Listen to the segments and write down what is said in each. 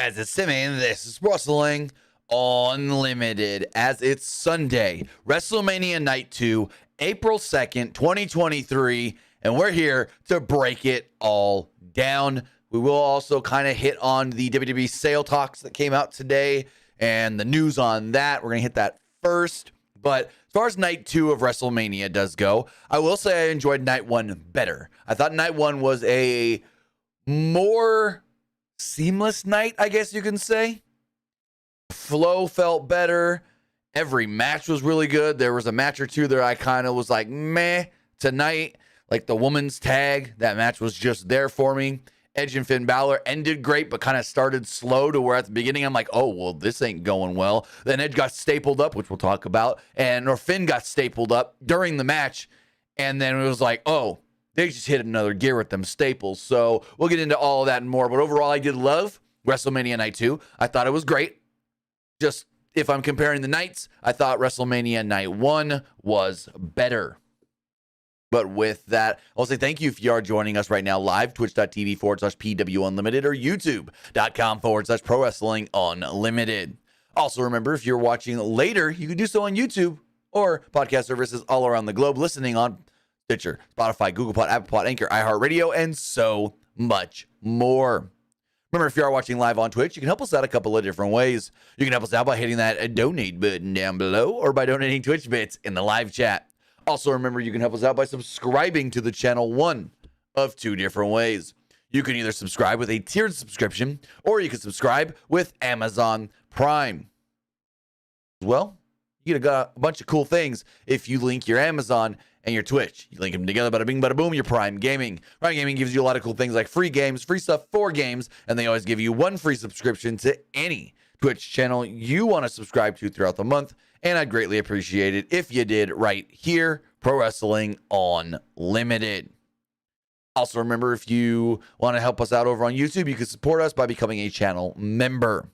guys, it's Simmy, and this is Wrestling Unlimited, as it's Sunday, WrestleMania Night 2, April 2nd, 2023, and we're here to break it all down. We will also kind of hit on the WWE sale talks that came out today and the news on that. We're going to hit that first, but as far as Night 2 of WrestleMania does go, I will say I enjoyed Night 1 better. I thought Night 1 was a more seamless night, I guess you can say. Flow felt better. Every match was really good. There was a match or two that I kind of was like, meh. Tonight, like the women's tag, that match was just there for me. Edge and Finn Balor ended great, but kind of started slow to where at the beginning I'm like, oh, well, this ain't going well. Then Edge got stapled up, which we'll talk about, or Finn got stapled up during the match. And then it was like, oh, they just hit another gear with them staples. So we'll get into all of that and more. But overall, I did love WrestleMania Night 2. I thought it was great. Just if I'm comparing the nights, I thought WrestleMania Night 1 was better. But with that, I'll say thank you if you are joining us right now live, twitch.tv/PWU Unlimited or youtube.com/Pro Wrestling Unlimited. Also, remember, if you're watching later, you can do so on YouTube or podcast services all around the globe, listening on Stitcher, Spotify, Google Pod, Apple Pod, Anchor, iHeartRadio, and so much more. Remember, if you are watching live on Twitch, you can help us out a couple of different ways. You can help us out by hitting that donate button down below or by donating Twitch bits in the live chat. Also, remember, you can help us out by subscribing to the channel one of two different ways. You can either subscribe with a tiered subscription or you can subscribe with Amazon Prime. Well, you got a bunch of cool things if you link your Amazon and your Twitch. You link them together, bada bing, bada boom, your Prime Gaming. Prime Gaming gives you a lot of cool things like free games, free stuff for games, and they always give you one free subscription to any Twitch channel you want to subscribe to throughout the month, and I'd greatly appreciate it if you did right here, Pro Wrestling Unlimited. Also, remember, if you want to help us out over on YouTube, you can support us by becoming a channel member.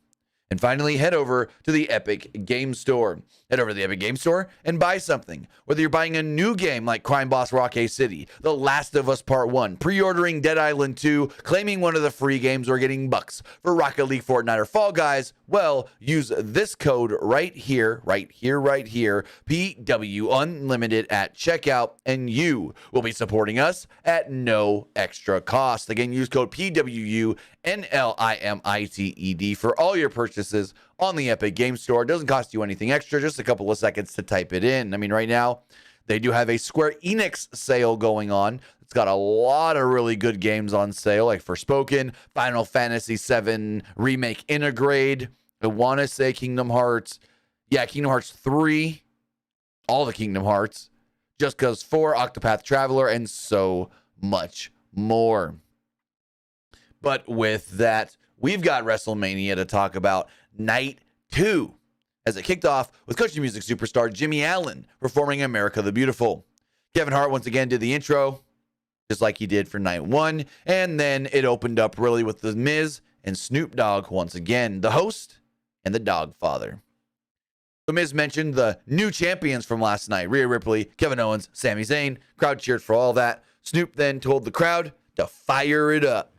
And finally, head over to the Epic Game Store. Head over to the Epic Game Store and buy something. Whether you're buying a new game like Crime Boss Rock A City, The Last of Us Part 1, pre-ordering Dead Island 2, claiming one of the free games, or getting bucks for Rocket League, Fortnite, or Fall Guys, well, use this code right here, PW Unlimited at checkout, and you will be supporting us at no extra cost. Again, use code PWU NLIMITED for all your purchases on the Epic Game Store. It doesn't cost you anything extra, just a couple of seconds to type it in. I mean, right now, they do have a Square Enix sale going on. It's got a lot of really good games on sale, like Forspoken, Final Fantasy VII Remake Intergrade. I want to say Kingdom Hearts. Yeah, Kingdom Hearts 3. All the Kingdom Hearts. Just Cause 4, Octopath Traveler, and so much more. But with that, we've got WrestleMania to talk about Night 2, as it kicked off with country music superstar Jimmy Allen performing America the Beautiful. Kevin Hart once again did the intro, just like he did for Night 1, and then it opened up really with The Miz and Snoop Dogg once again, the host and the dog father. The Miz mentioned the new champions from last night, Rhea Ripley, Kevin Owens, Sami Zayn. Crowd cheered for all that. Snoop then told the crowd to fire it up.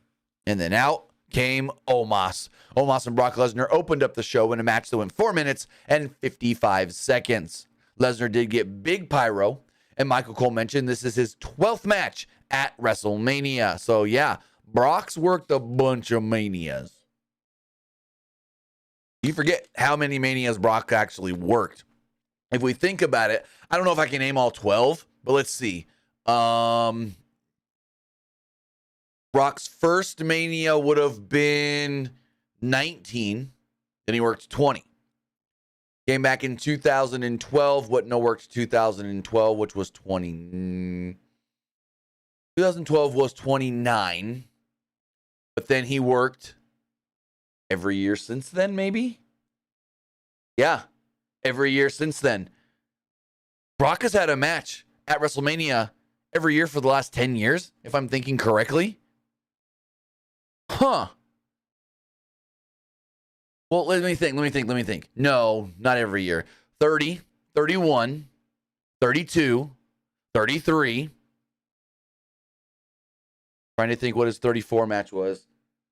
And then out came Omos. Omos and Brock Lesnar opened up the show in a match that went 4 minutes and 55 seconds. Lesnar did get big pyro, and Michael Cole mentioned this is his 12th match at WrestleMania. So yeah, Brock's worked a bunch of manias. You forget how many manias Brock actually worked. If we think about it, I don't know if I can name all 12, but let's see. Brock's first Mania would have been 19. Then he worked 20. Came back in 2012. Worked 2012, which was 20. 2012 was 29. But then he worked every year since then, maybe? Yeah, every year since then. Brock has had a match at WrestleMania every year for the last 10 years, if I'm thinking correctly. Huh. Well, let me think. No, not every year. 30, 31, 32, 33. Trying to think what his 34 match was.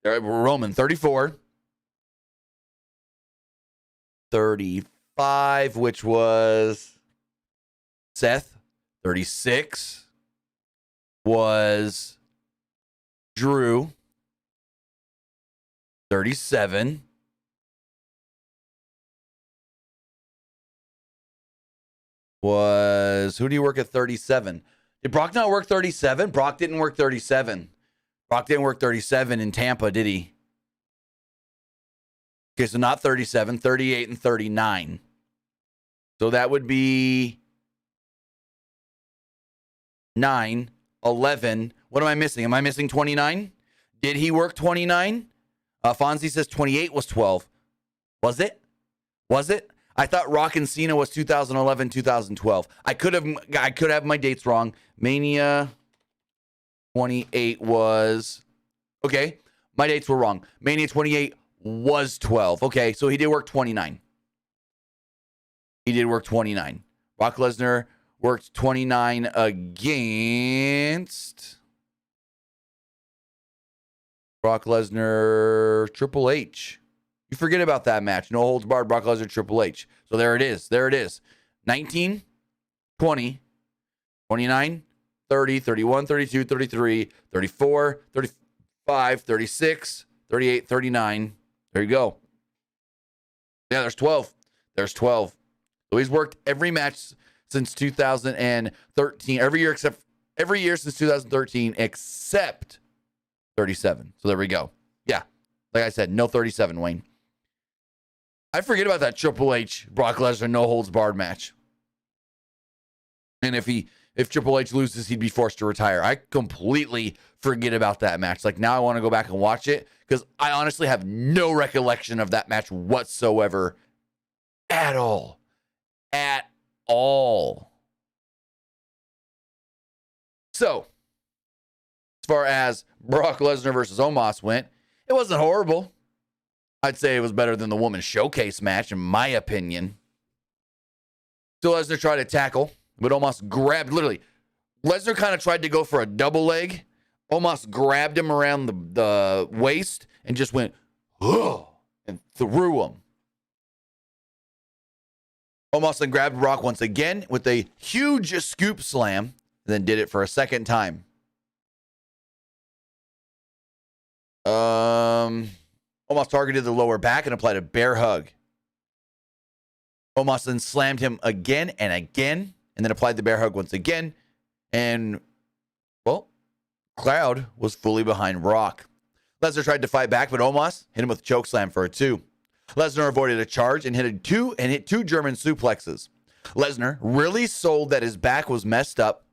Roman, 34. 35, which was Seth. 36 was Drew. 37 was, who do you work at 37? Did Brock not work 37? Brock didn't work 37. Brock didn't work 37 in Tampa, did he? Okay, so not 37, 38 and 39. So that would be 9, 11. What am I missing? Am I missing 29? Did he work 29? Fonzie says 28 was 12. Was it? Was it? I thought Rock and Cena was 2011, 2012. I could have my dates wrong. Mania 28 was, okay, my dates were wrong. Mania 28 was 12. Okay, so he did work 29. He did work 29. Brock Lesnar worked 29 against Brock Lesnar, Triple H. You forget about that match. No holds barred, Brock Lesnar, Triple H. So there it is. There it is. 19, 20, 29, 30, 31, 32, 33, 34, 35, 36, 38, 39. There you go. Yeah, there's 12. There's 12. So he's worked every match since 2013. Every year since 2013 except 37. So there we go. Yeah. Like I said, no 37, Wayne. I forget about that Triple H Brock Lesnar no holds barred match. And if Triple H loses, he'd be forced to retire. I completely forget about that match. Like now I want to go back and watch it because I honestly have no recollection of that match whatsoever at all. At all. So, as far as Brock Lesnar versus Omos went, it wasn't horrible. I'd say it was better than the Women's Showcase match, in my opinion. So Lesnar tried to tackle, but Omos grabbed, literally, Lesnar kind of tried to go for a double leg. Omos grabbed him around the waist and just went, ugh, and threw him. Omos then grabbed Brock once again with a huge scoop slam, and then did it for a second time. Omos targeted the lower back and applied a bear hug. Omos then slammed him again and again, and then applied the bear hug once again. And, well, crowd was fully behind Brock. Lesnar tried to fight back, but Omos hit him with a choke slam for a 2. Lesnar avoided a charge and hit two German suplexes. Lesnar really sold that his back was messed up,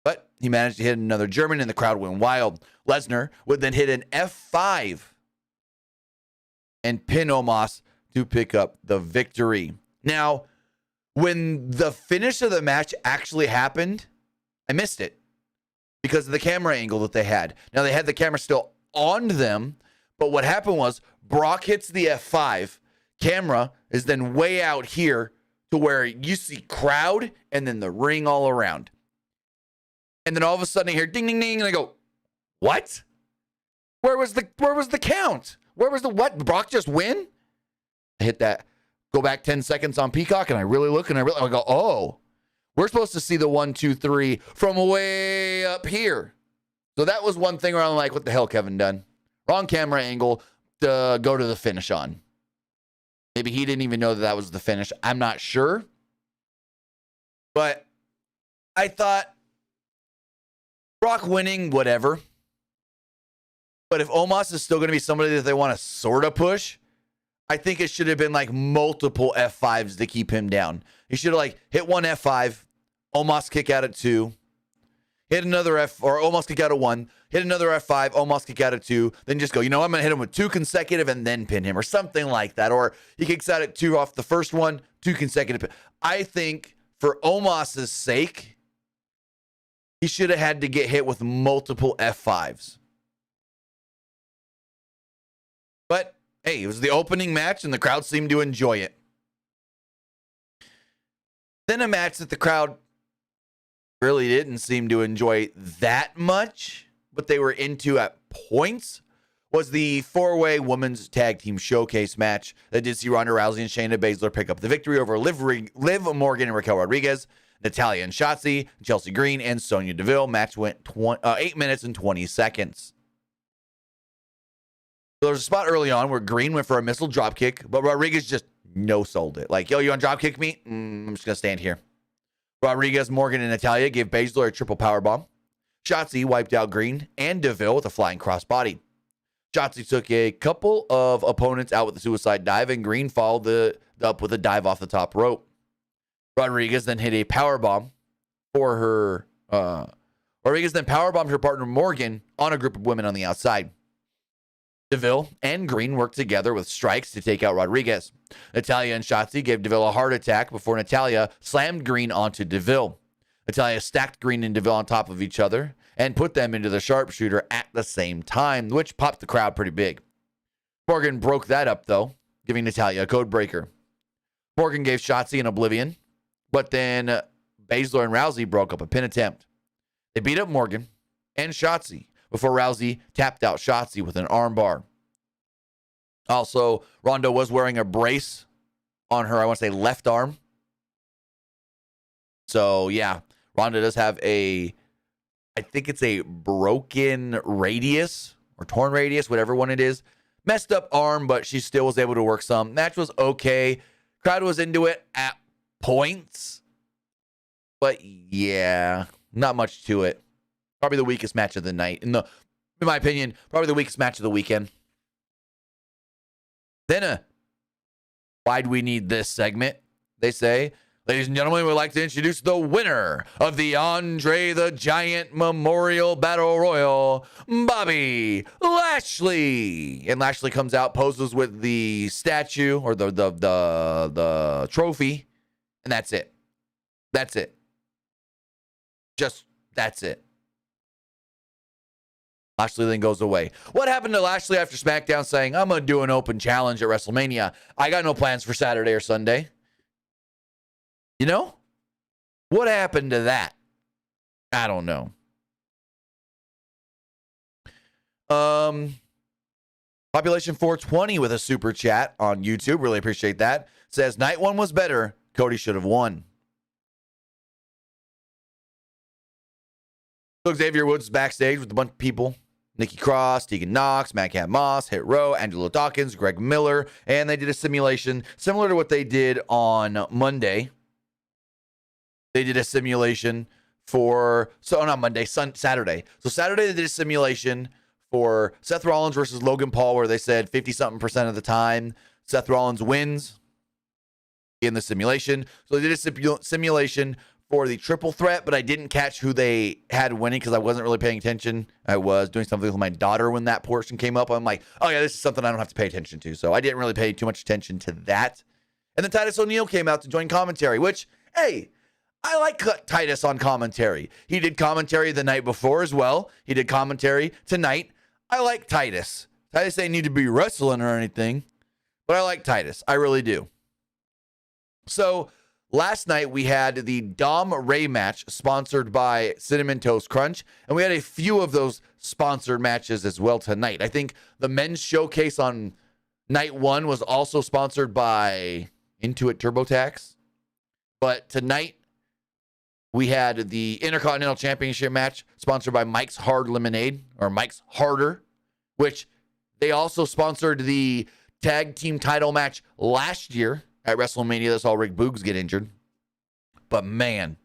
but he managed to hit another German and the crowd went wild. Lesnar would then hit an F5 and pin Omos to pick up the victory. Now, when the finish of the match actually happened, I missed it because of the camera angle that they had. Now, they had the camera still on them, but what happened was Brock hits the F5. Camera is then way out here to where you see crowd and then the ring all around. And then all of a sudden I hear ding, ding, ding, and I go, what? Where was the count? Where was the what? Brock just win? I hit that. Go back 10 seconds on Peacock, and I really look, and I go, oh, we're supposed to see the 1, 2, 3 from way up here. So that was one thing where I'm like, what the hell, Kevin done? Wrong camera angle to go to the finish on. Maybe he didn't even know that was the finish. I'm not sure. But I thought Brock winning, whatever. But if Omos is still going to be somebody that they want to sort of push, I think it should have been like multiple F5s to keep him down. He should have like hit one F5, Omos kick out at 2, hit another or Omos kick out at 1, hit another F5, Omos kick out at 2, then just go, I'm going to hit him with 2 consecutive and then pin him or something like that. Or he kicks out at 2 off the first one, 2 consecutive. I think for Omos's sake, he should have had to get hit with multiple F5s. But, hey, it was the opening match, and the crowd seemed to enjoy it. Then a match that the crowd really didn't seem to enjoy that much, but they were into at points, was the four-way women's tag team showcase match that did see Ronda Rousey and Shayna Baszler pick up the victory over Liv Morgan and Raquel Rodriguez, Natalya and Shotzi, Chelsea Green, and Sonya Deville. Match went 8 minutes and 20 seconds. So there's a spot early on where Green went for a missile dropkick, but Rodriguez just no-sold it. Like, yo, you want to dropkick me? I'm just going to stand here. Rodriguez, Morgan, and Natalya gave Baszler a triple powerbomb. Shotzi wiped out Green and Deville with a flying crossbody. Shotzi took a couple of opponents out with a suicide dive, and Green followed up with a dive off the top rope. Rodriguez then hit a powerbomb for her. Rodriguez then powerbombed her partner Morgan on a group of women on the outside. Deville and Green worked together with strikes to take out Rodriguez. Natalya and Shotzi gave Deville a heart attack before Natalya slammed Green onto Deville. Natalya stacked Green and Deville on top of each other and put them into the sharpshooter at the same time, which popped the crowd pretty big. Morgan broke that up, though, giving Natalya a code breaker. Morgan gave Shotzi an oblivion, but then Baszler and Rousey broke up a pin attempt. They beat up Morgan and Shotzi before Rousey tapped out Shotzi with an armbar. Also, Ronda was wearing a brace on her, I want to say, left arm. So, yeah, Ronda does have I think it's a broken radius or torn radius, whatever one it is. Messed up arm, but she still was able to work some. Match was okay. Crowd was into it at points. But, yeah, not much to it. Probably the weakest match of the night. In my opinion, probably the weakest match of the weekend. Then, why do we need this segment? They say, ladies and gentlemen, we'd like to introduce the winner of the Andre the Giant Memorial Battle Royal, Bobby Lashley. And Lashley comes out, poses with the statue or the trophy, and that's it. That's it. Just, that's it. Lashley then goes away. What happened to Lashley after SmackDown saying, I'm going to do an open challenge at WrestleMania? I got no plans for Saturday or Sunday. You know? What happened to that? I don't know. Population 420 with a super chat on YouTube. Really appreciate that. Says, night one was better. Cody should have won. So Xavier Woods is backstage with a bunch of people. Nikki Cross, Tegan Knox, Madcap Moss, Hit Row, Angelo Dawkins, Greg Miller, and they did a simulation similar to what they did on Monday. They did a simulation Saturday. So Saturday they did a simulation for Seth Rollins versus Logan Paul, where they said 50-something% of the time Seth Rollins wins in the simulation. So they did a simulation for the triple threat, but I didn't catch who they had winning because I wasn't really paying attention. I was doing something with my daughter when that portion came up. I'm like, oh yeah, this is something I don't have to pay attention to. So I didn't really pay too much attention to that. And then Titus O'Neil came out to join commentary, which, hey, I like Titus on commentary. He did commentary the night before as well. He did commentary tonight. I like Titus. Titus ain't need to be wrestling or anything, but I like Titus. I really do. So last night, we had the Dom Ray match sponsored by Cinnamon Toast Crunch, and we had a few of those sponsored matches as well tonight. I think the men's showcase on night one was also sponsored by Intuit TurboTax, but tonight we had the Intercontinental Championship match sponsored by Mike's Hard Lemonade, or Mike's Harder, which they also sponsored the tag team title match last year at WrestleMania. That's all Rick Boogs get injured. But man,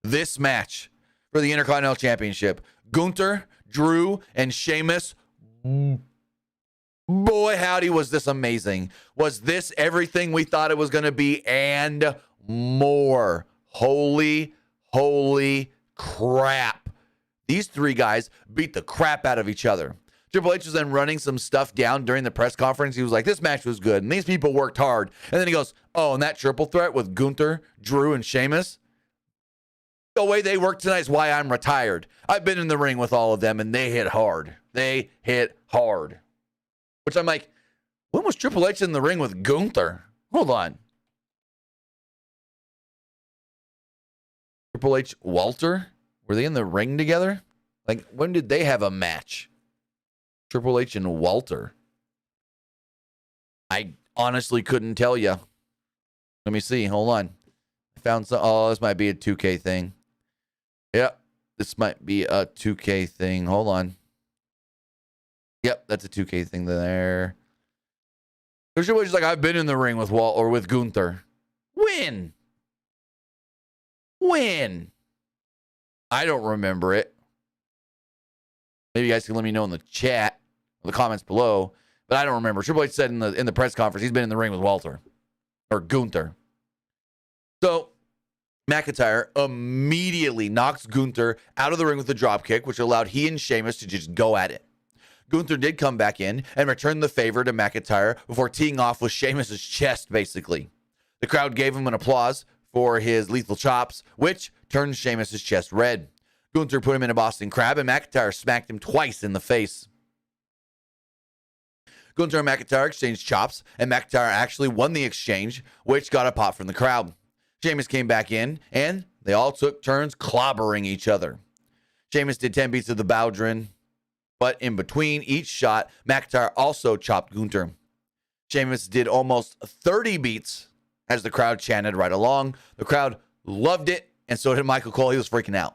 this match for the Intercontinental Championship, Gunther, Drew, and Sheamus, boy howdy was this amazing. Was this everything we thought it was going to be and more? Holy crap. These three guys beat the crap out of each other. Triple H was then running some stuff down during the press conference. He was like, this match was good, and these people worked hard. And then he goes, oh, and that triple threat with Gunther, Drew, and Sheamus, the way they worked tonight is why I'm retired. I've been in the ring with all of them, and they hit hard. They hit hard. Which I'm like, when was Triple H in the ring with Gunther? Hold on. Triple H, Walter? Were they in the ring together? Like, when did they have a match? Triple H and Walter. I honestly couldn't tell you. Let me see. Hold on. I found some. Oh, this might be a 2K thing. Yep. This might be a 2K thing. Hold on. Yep, that's a 2K thing there. Triple H is like, I've been in the ring with Walt or with Gunther. When? I don't remember it. Maybe you guys can let me know in the chat, the comments below. But I don't remember. Triple H said in the press conference he's been in the ring with Walter or Gunther. So McIntyre immediately knocks Gunther out of the ring with a drop kick, which allowed he and Sheamus to just go at it. Gunther did come back in and return the favor to McIntyre before teeing off with Sheamus' chest, basically. The crowd gave him an applause for his lethal chops, which turned Sheamus' chest red. Gunther put him in a Boston Crab, and McIntyre smacked him twice in the face. Gunther and McIntyre exchanged chops, and McIntyre actually won the exchange, which got a pop from the crowd. Sheamus came back in, and they all took turns clobbering each other. Sheamus did 10 beats of the Bowdrin, but in between each shot, McIntyre also chopped Gunther. Sheamus did almost 30 beats as the crowd chanted right along. The crowd loved it, and so did Michael Cole. He was freaking out.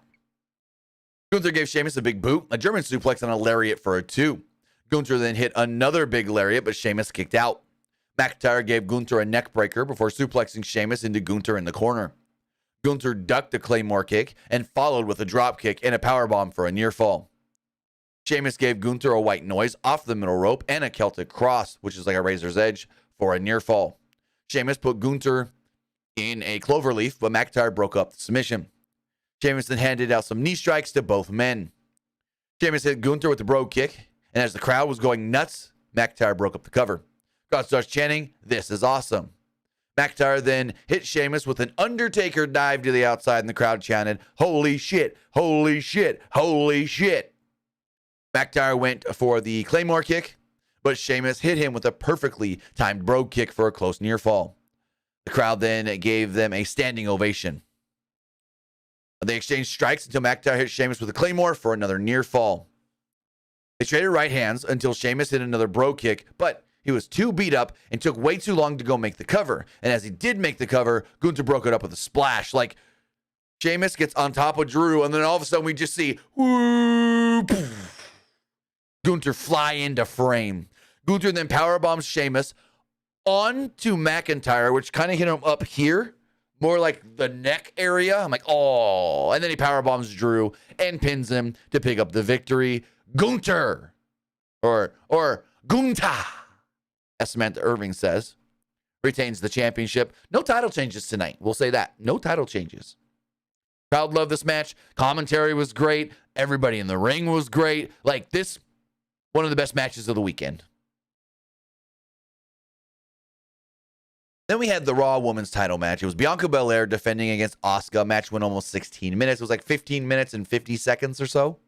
Gunther gave Sheamus a big boot, a German suplex, and a lariat for a 2. Gunther then hit another big lariat, but Sheamus kicked out. McIntyre gave Gunther a neck breaker before suplexing Sheamus into Gunther in the corner. Gunther ducked a Claymore kick and followed with a drop kick and a powerbomb for a near fall. Sheamus gave Gunther a white noise off the middle rope and a Celtic cross, which is like a razor's edge, for a near fall. Sheamus put Gunther in a cloverleaf, but McIntyre broke up the submission. Sheamus then handed out some knee strikes to both men. Sheamus hit Gunther with the bro kick, and as the crowd was going nuts, McIntyre broke up the cover. Crowd starts chanting, "This is awesome." McIntyre then hit Sheamus with an Undertaker dive to the outside, and the crowd chanted, "Holy shit, holy shit, holy shit." McIntyre went for the Claymore kick, but Sheamus hit him with a perfectly timed bro kick for a close near fall. The crowd then gave them a standing ovation. They exchanged strikes until McIntyre hit Sheamus with a Claymore for another near fall. They traded right hands until Sheamus hit another bro kick, but he was too beat up and took way too long to go make the cover. And as he did make the cover, Gunther broke it up with a splash. Like, Sheamus gets on top of Drew, and then all of a sudden we just see, whoo, poof, Gunther fly into frame. Gunther then powerbombs Sheamus onto McIntyre, which kind of hit him up here, more like the neck area. I'm like, oh. And then he powerbombs Drew and pins him to pick up the victory. Gunther, or Gunta, as Samantha Irving says, retains the championship. No title changes tonight. We'll say that. No title changes. Crowd loved this match. Commentary was great. Everybody in the ring was great. Like, this, one of the best matches of the weekend. Then we had the Raw Women's title match. It was Bianca Belair defending against Asuka. Match went almost 16 minutes. It was like 15 minutes and 50 seconds or so.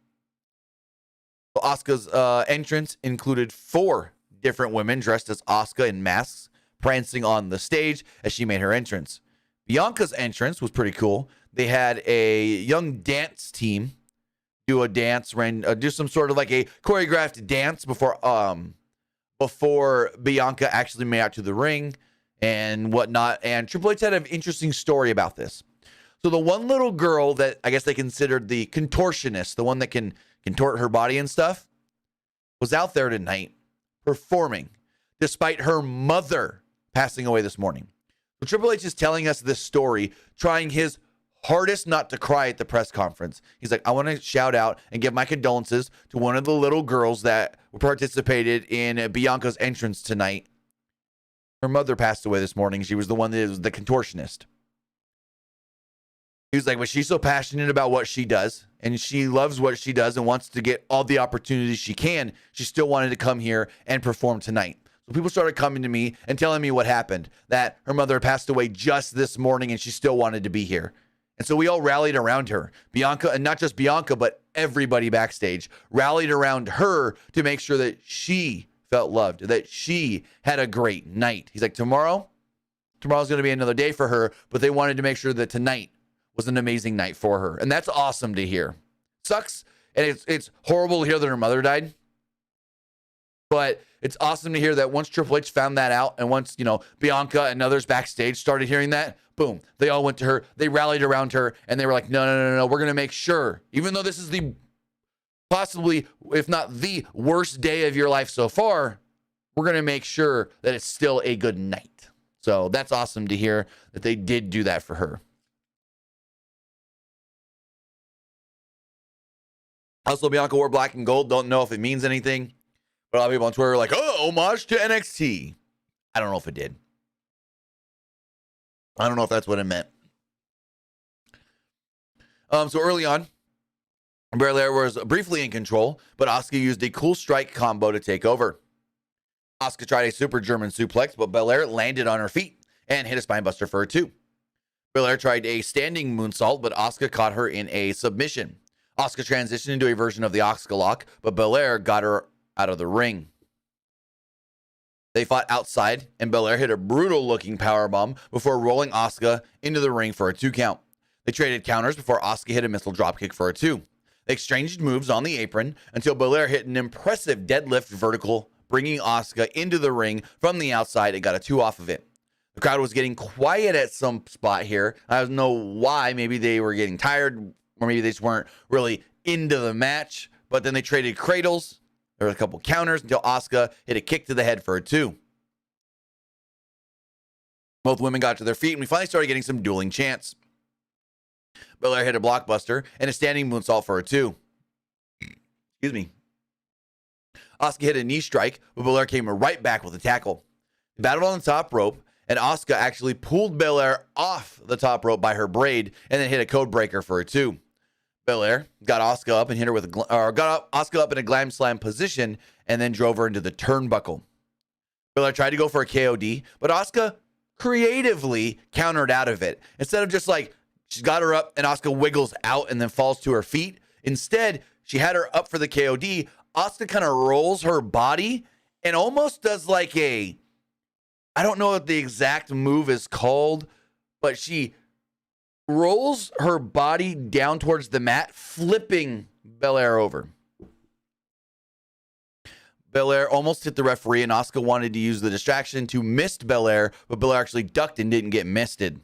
Asuka's entrance included 4 different women dressed as Asuka in masks, prancing on the stage as she made her entrance. Bianca's entrance was pretty cool. They had a young dance team do a dance, do some sort of like a choreographed dance before Bianca actually made out to the ring and whatnot. And Triple H had an interesting story about this. So the one little girl that I guess they considered the contortionist, the one that can contort her body and stuff, was out there tonight performing despite her mother passing away this morning. So Triple H is telling us this story, trying his hardest not to cry at the press conference. He's like, I want to shout out and give my condolences to one of the little girls that participated in Bianca's entrance tonight. Her mother passed away this morning. She was the one that was the contortionist. He was like, but she's so passionate about what she does, and she loves what she does and wants to get all the opportunities she can. She still wanted to come here and perform tonight. So people started coming to me and telling me what happened, that her mother passed away just this morning and she still wanted to be here. And so we all rallied around her. Bianca, and not just Bianca, but everybody backstage rallied around her to make sure that she felt loved, that she had a great night. He's like, tomorrow's going to be another day for her, but they wanted to make sure that tonight was an amazing night for her. And that's awesome to hear. Sucks. And it's horrible to hear that her mother died. But it's awesome to hear that once Triple H found that out, and once, Bianca and others backstage started hearing that, boom, they all went to her. They rallied around her, and they were like, no, we're going to make sure, even though this is the possibly, if not the worst day of your life so far, we're going to make sure that it's still a good night. So that's awesome to hear that they did do that for her. Also, Bianca wore black and gold. Don't know if it means anything. But a lot of people on Twitter are like, oh, homage to NXT. I don't know if it did. I don't know if that's what it meant. So early on, Belair was briefly in control, but Asuka used a cool strike combo to take over. Asuka tried a super German suplex, but Belair landed on her feet and hit a spinebuster for a 2. Belair tried a standing moonsault, but Asuka caught her in a submission. Asuka transitioned into a version of the Asuka lock, but Belair got her out of the ring. They fought outside, and Belair hit a brutal-looking powerbomb before rolling Asuka into the ring for a 2 count. They traded counters before Asuka hit a missile dropkick for a 2. They exchanged moves on the apron until Belair hit an impressive deadlift vertical, bringing Asuka into the ring from the outside and got a 2 off of it. The crowd was getting quiet at some spot here. I don't know why. Maybe they were getting tired, or maybe they just weren't really into the match. But then they traded cradles. There were a couple counters until Asuka hit a kick to the head for a 2. Both women got to their feet, and we finally started getting some dueling chants. Belair hit a blockbuster and a standing moonsault for a 2. Excuse me. Asuka hit a knee strike, but Belair came right back with a tackle. They battled on the top rope, and Asuka actually pulled Belair off the top rope by her braid and then hit a code breaker for a 2. Belair got Asuka up and hit her with got Asuka up in a glam slam position and then drove her into the turnbuckle. Belair tried to go for a KOD, but Asuka creatively countered out of it. Instead of just like, she's got her up and Asuka wiggles out and then falls to her feet. Instead, she had her up for the KOD. Asuka kind of rolls her body and almost does like I don't know what the exact move is called, but she rolls her body down towards the mat, flipping Belair over. Belair almost hit the referee, and Asuka wanted to use the distraction to miss Belair, but Belair actually ducked and didn't get misted.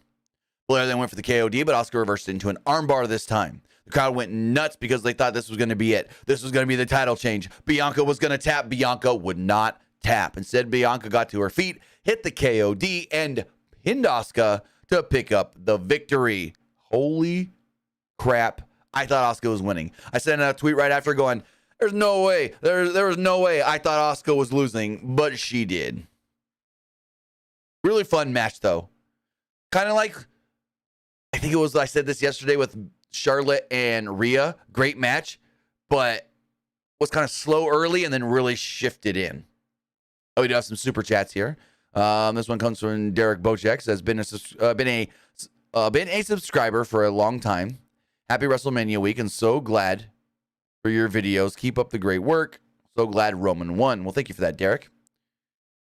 Belair then went for the KOD, but Asuka reversed it into an armbar this time. The crowd went nuts because they thought this was going to be it. This was going to be the title change. Bianca was going to tap. Bianca would not tap. Instead, Bianca got to her feet, hit the KOD, and pinned Asuka to pick up the victory. Holy crap. I thought Asuka was winning. I sent a tweet right after going, there's no way. There was no way I thought Asuka was losing, but she did. Really fun match, though. Kind of like, I think it was, I said this yesterday with Charlotte and Rhea. Great match, but was kind of slow early and then really shifted in. Oh, we do have some super chats here. This one comes from Derek Bocek. Says, been a subscriber for a long time. Happy WrestleMania week, and so glad for your videos. Keep up the great work. So glad Roman won. Well, thank you for that, Derek.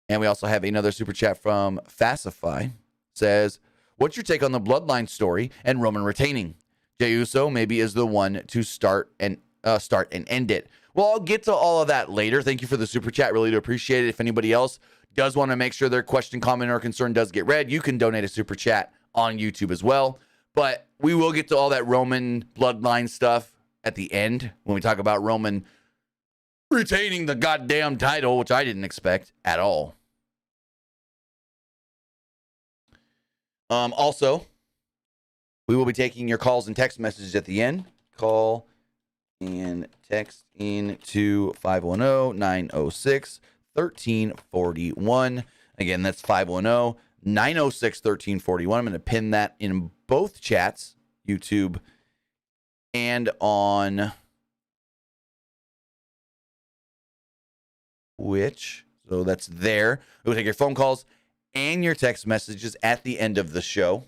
And we also have another super chat from Facify. Says, what's your take on the Bloodline story and Roman retaining? Jey Uso maybe is the one to start and end it. Well, I'll get to all of that later. Thank you for the super chat. Really do appreciate it. If anybody else does want to make sure their question, comment, or concern does get read, you can donate a super chat on YouTube as well. But we will get to all that Roman Bloodline stuff at the end when we talk about Roman retaining the goddamn title, which I didn't expect at all. Also, we will be taking your calls and text messages at the end. Call and text into 510-906-1341. Again, that's 510-906-1341. I'm going to pin that in both chats, YouTube and on Twitch. So that's there. We'll take your phone calls and your text messages at the end of the show.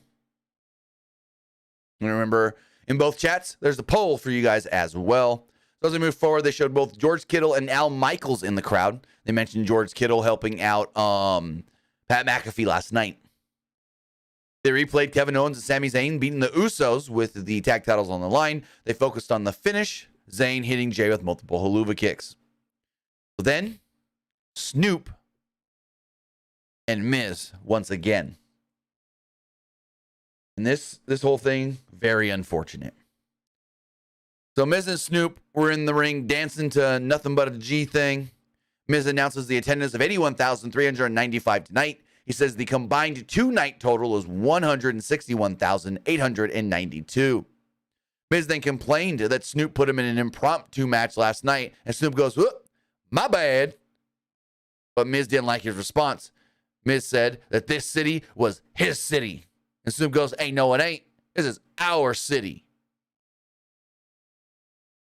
And remember, in both chats, there's a poll for you guys as well. So as we move forward, they showed both George Kittle and Al Michaels in the crowd. They mentioned George Kittle helping out Pat McAfee last night. They replayed Kevin Owens and Sami Zayn beating the Usos with the tag titles on the line. They focused on the finish, Zayn hitting Jey with multiple haluva kicks. So then, Snoop and Miz once again. And this whole thing, very unfortunate. So Miz and Snoop were in the ring dancing to Nothing But a G thing. Miz announces the attendance of 81,395 tonight. He says the combined two-night total is 161,892. Miz then complained that Snoop put him in an impromptu match last night, and Snoop goes, "Whoop, my bad." But Miz didn't like his response. Miz said that this city was his city. And Snoop goes, "Hey, no, it ain't. This is our city."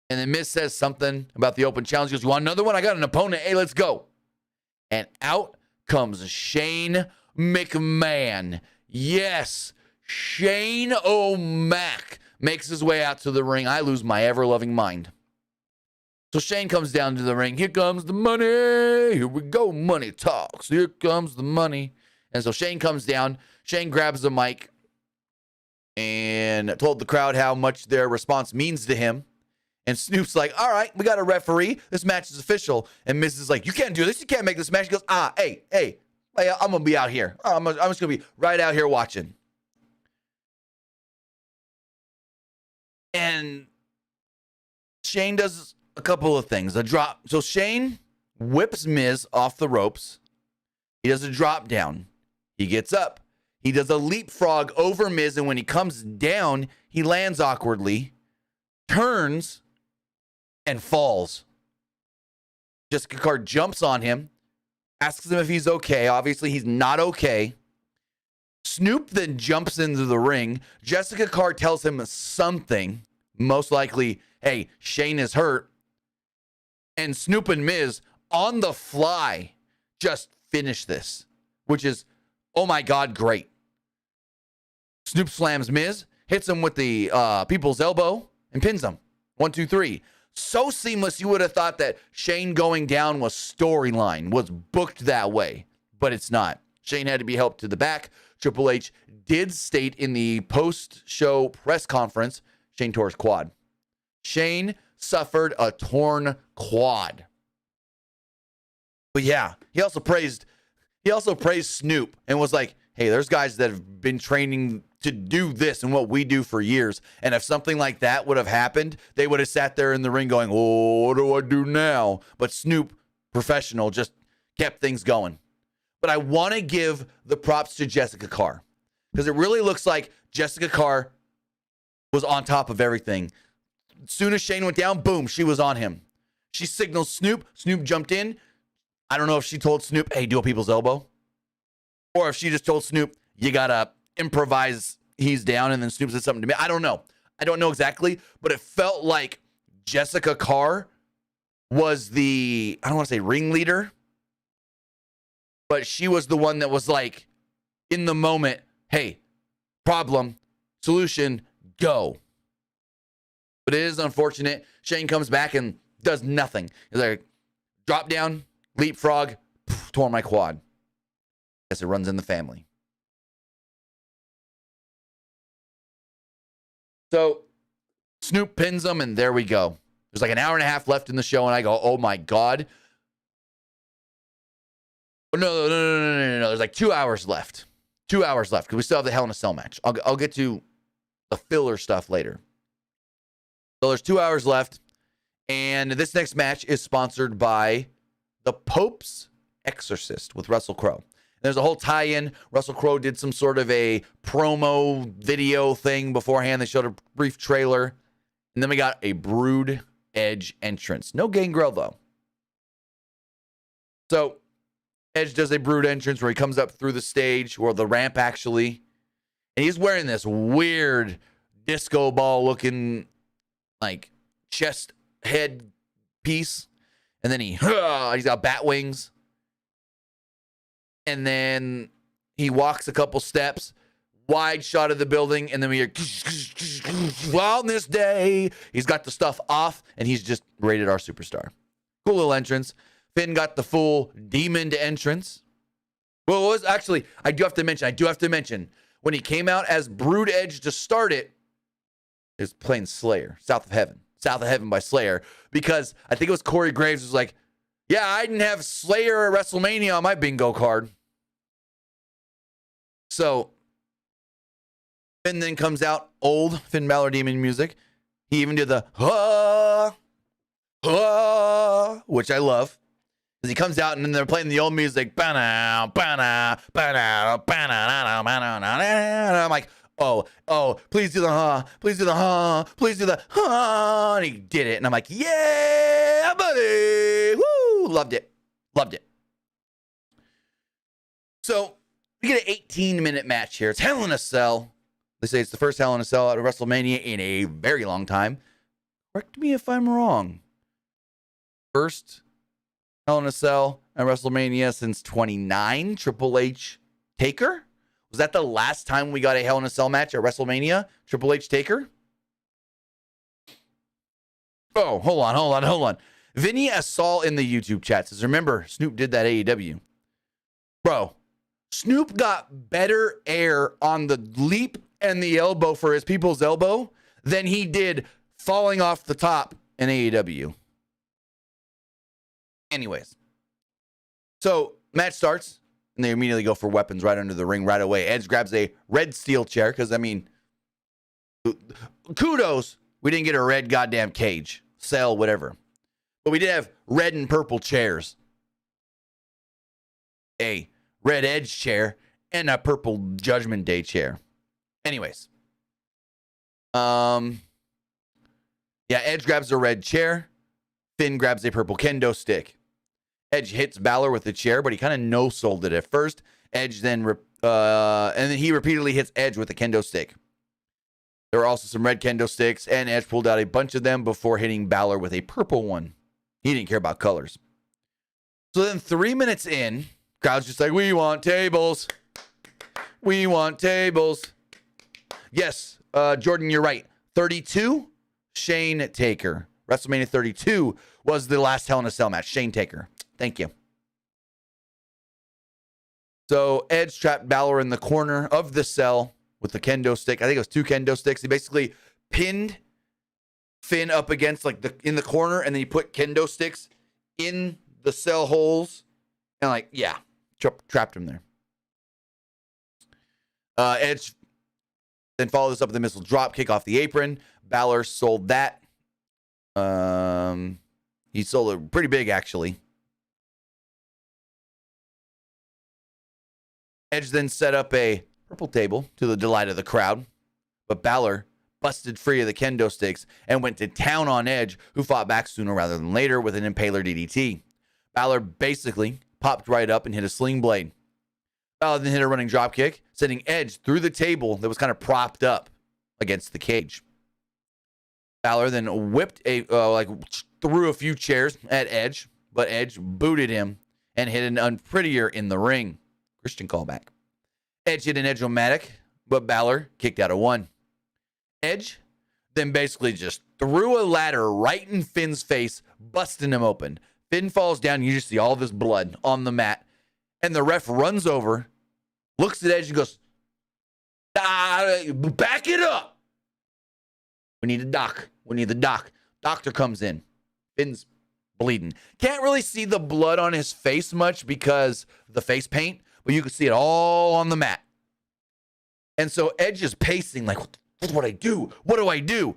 And then Miz says something about the open challenge. He goes, "You want another one? I got an opponent. Hey, let's go." And out comes Shane McMahon. Yes, Shane O'Mac makes his way out to the ring. I lose my ever-loving mind. So Shane comes down to the ring. Here comes the money. Here we go. Money talks. Here comes the money. And so Shane comes down. Shane grabs the mic and told the crowd how much their response means to him. And Snoop's like, "All right, we got a referee. This match is official." And Miz is like, "You can't do this. You can't make this match." He goes, hey, I'm going to be out here. I'm just going to be right out here watching. And Shane does a couple of things. A drop. So Shane whips Miz off the ropes. He does a drop down. He gets up. He does a leapfrog over Miz. And when he comes down, he lands awkwardly, turns, and falls. Jessica Carr jumps on him, asks him if he's okay. Obviously, he's not okay. Snoop then jumps into the ring. Jessica Carr tells him something, most likely, "Hey, Shane is hurt." And Snoop and Miz, on the fly, just finish this, which is, oh my God, great. Snoop slams Miz, hits him with the people's elbow, and pins him. 1, 2, 3. So seamless, you would have thought that Shane going down was storyline, was booked that way, but it's not. Shane had to be helped to the back. Triple H did state in the post-show press conference, Shane tore his quad. Shane suffered a torn quad. But yeah, he also praised Snoop and was like, "Hey, there's guys that have been training to do this and what we do for years. And if something like that would have happened, they would have sat there in the ring going, 'Oh, what do I do now?' But Snoop, professional, just kept things going." But I want to give the props to Jessica Carr because it really looks like Jessica Carr was on top of everything. As soon as Shane went down, boom, she was on him. She signaled Snoop. Snoop jumped in. I don't know if she told Snoop, "Hey, do a people's elbow." Or if she just told Snoop, "You got to improvise, he's down," and then Snoop said something to me. I don't know. I don't know exactly, but it felt like Jessica Carr was the, I don't want to say ringleader, but she was the one that was like, in the moment, "Hey, problem, solution, go." But it is unfortunate. Shane comes back and does nothing. He's like, drop down, leapfrog, tore my quad. Guess it runs in the family. So Snoop pins him, and there we go. There's like an hour and a half left in the show, and I go, oh my God. No. There's like 2 hours left. 2 hours left, because we still have the Hell in a Cell match. I'll get to the filler stuff later. So there's 2 hours left, and this next match is sponsored by the Pope's Exorcist with Russell Crowe. There's a whole tie-in. Russell Crowe did some sort of a promo video thing beforehand. They showed a brief trailer. And then we got a Brood Edge entrance. No Gangrel, though. So Edge does a Brood entrance where he comes up through the stage, or the ramp, actually. And he's wearing this weird disco ball looking, like, chest head piece. And then he's got bat wings. And then he walks a couple steps, wide shot of the building, and then we hear, on this day, he's got the stuff off, and he's just rated R superstar. Cool little entrance. Finn got the full demon entrance. Well, it was actually, I do have to mention, when he came out as Brood Edge to start it, he was playing Slayer, South of Heaven by Slayer, because I think it was Corey Graves was like, Yeah, I didn't have Slayer at WrestleMania on my bingo card. So Finn then comes out, old Finn Balor Demon music. He even did the which I love. Because he comes out and then they're playing the old music. And I'm like, oh, please do the please do the please do the and he did it. And I'm like, yeah, buddy. Woo! Loved it. So we get an 18-minute match here. It's Hell in a Cell. They say it's the first Hell in a Cell at WrestleMania in a very long time. Correct me if I'm wrong. First Hell in a Cell at WrestleMania since 29. Triple H Taker? Was that the last time we got a Hell in a Cell match at WrestleMania? Triple H Taker? Oh, hold on. Vinny Assault in the YouTube chat says, remember, Snoop did that AEW. Bro, Snoop got better air on the leap and the elbow for his people's elbow than he did falling off the top in AEW. Anyways, so match starts and they immediately go for weapons right under the ring right away. Edge grabs a red steel chair because, I mean, kudos. We didn't get a red goddamn cage, cell, whatever. But we did have red and purple chairs. A red Edge chair and a purple Judgment Day chair. Anyways. Yeah, Edge grabs a red chair. Finn grabs a purple kendo stick. Edge hits Balor with the chair, but he kind of no-sold it at first. Edge then, and then he repeatedly hits Edge with a kendo stick. There were also some red kendo sticks, and Edge pulled out a bunch of them before hitting Balor with a purple one. He didn't care about colors. So then 3 minutes in, crowd's just like, we want tables. We want tables. Yes, Jordan, you're right. 32, Shane Taker. WrestleMania 32 was the last Hell in a Cell match. Shane Taker. Thank you. So Edge trapped Balor in the corner of the cell with the kendo stick. I think it was 2 kendo sticks. He basically pinned Finn up against in the corner, and then he put kendo sticks in the cell holes and trapped him there. Edge then followed this up with a missile drop kick off the apron. Balor sold that. He sold it pretty big, actually. Edge then set up a purple table to the delight of the crowd, but Balor busted free of the kendo sticks and went to town on Edge, who fought back sooner rather than later with an impaler DDT. Balor basically popped right up and hit a sling blade. Balor then hit a running drop kick, sending Edge through the table that was kind of propped up against the cage. Balor then whipped threw a few chairs at Edge, but Edge booted him and hit an unprettier in the ring. Christian callback. Edge hit an Edge-o-matic, but Balor kicked out of one. Edge then basically just threw a ladder right in Finn's face, busting him open. Finn falls down, and you just see all this blood on the mat. And the ref runs over, looks at Edge, and goes, back it up. We need a doc. Doctor comes in. Finn's bleeding. Can't really see the blood on his face much because of the face paint, but you can see it all on the mat. And so Edge is pacing like, what do I do? What do I do?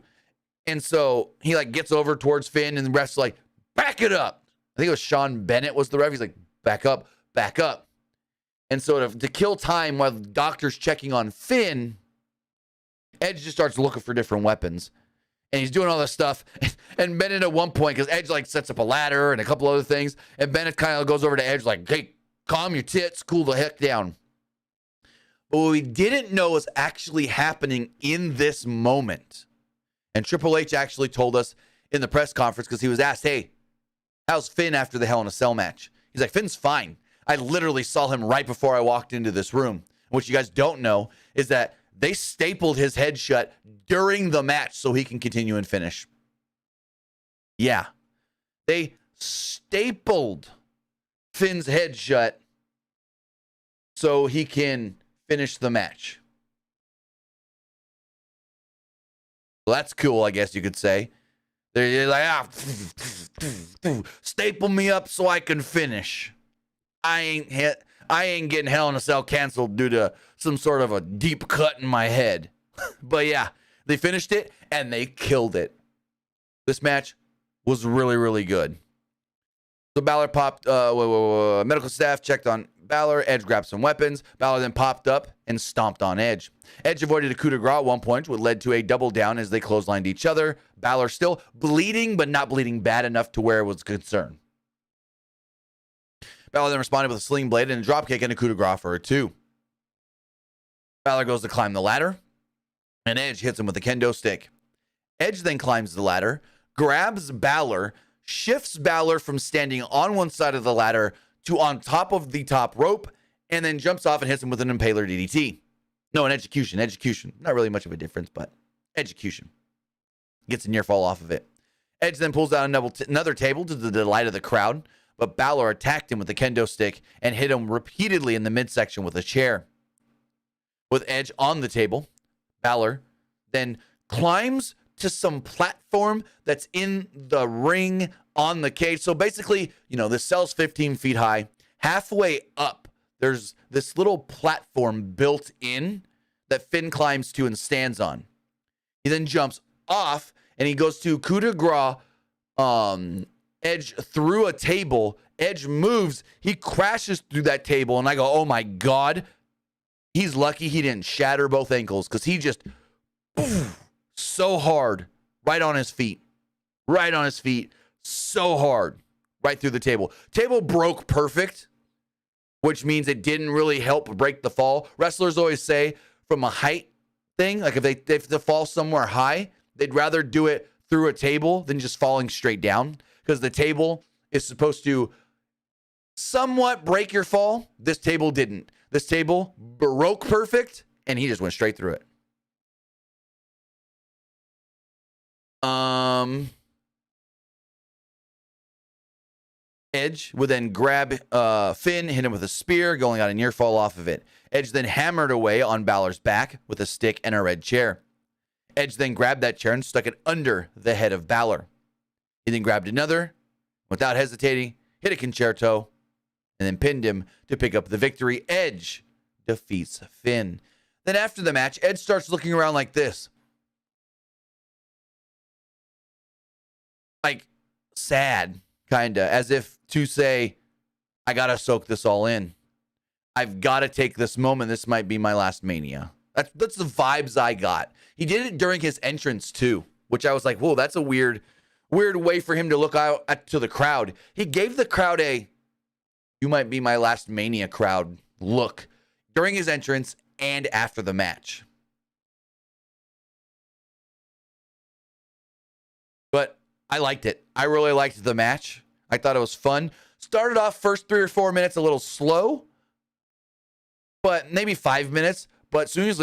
And so he gets over towards Finn, and the ref's like, back it up. I think it was Sean Bennett was the ref. He's like, back up. And so to kill time while the doctor's checking on Finn, Edge just starts looking for different weapons. And he's doing all this stuff. And Bennett at one point, because Edge sets up a ladder and a couple other things, and Bennett kind of goes over to Edge like, hey, calm your tits, cool the heck down. But what we didn't know was actually happening in this moment. And Triple H actually told us in the press conference, because he was asked, hey, how's Finn after the Hell in a Cell match? He's like, Finn's fine. I literally saw him right before I walked into this room. What you guys don't know is that they stapled his head shut during the match so he can continue and finish. Yeah. They stapled Finn's head shut so he can finish the match. Well, that's cool, I guess you could say. They're like, staple me up so I can finish. I ain't getting Hell in a Cell canceled due to some sort of a deep cut in my head. But yeah, they finished it and they killed it. This match was really, really good. So Balor popped, medical staff checked on Balor. Edge grabbed some weapons. Balor then popped up and stomped on Edge. Edge avoided a coup de grace at one point, which led to a double down as they clotheslined each other. Balor still bleeding, but not bleeding bad enough to where it was a concern. Balor then responded with a sling blade and a dropkick and a coup de grace for a 2. Balor goes to climb the ladder, and Edge hits him with a kendo stick. Edge then climbs the ladder, grabs Balor, shifts Balor from standing on one side of the ladder to on top of the top rope, and then jumps off and hits him with an impaler DDT. No, an execution. Not really much of a difference, but execution. Gets a near fall off of it. Edge then pulls out another table to the delight of the crowd, but Balor attacked him with a kendo stick and hit him repeatedly in the midsection with a chair. With Edge on the table, Balor then climbs to some platform that's in the ring on the cage. So basically, this cell's 15 feet high. Halfway up, there's this little platform built in that Finn climbs to and stands on. He then jumps off and he goes to coup de grace Edge through a table. Edge moves. He crashes through that table. And I go, oh my God. He's lucky he didn't shatter both ankles because he just so hard right on his feet. So hard right through the table. Table broke perfect, which means it didn't really help break the fall. Wrestlers always say from a height thing, like if they fall somewhere high, they'd rather do it through a table than just falling straight down because the table is supposed to somewhat break your fall. This table didn't. This table broke perfect, and he just went straight through it. Edge would then grab Finn, hit him with a spear, going on a near fall off of it. Edge then hammered away on Balor's back with a stick and a red chair. Edge then grabbed that chair and stuck it under the head of Balor. He then grabbed another, without hesitating, hit a concerto, and then pinned him to pick up the victory. Edge defeats Finn. Then after the match, Edge starts looking around like this. Like, sad, kind of, as if to say, I got to soak this all in. I've got to take this moment. This might be my last Mania. That's the vibes I got. He did it during his entrance, too, which I was like, whoa, that's a weird way for him to look out to the crowd. He gave the crowd a, you might be my last Mania crowd look during his entrance and after the match. But I liked it. I really liked the match. I thought it was fun. Started off first 3 or 4 minutes a little slow, but maybe 5 minutes. But as soon as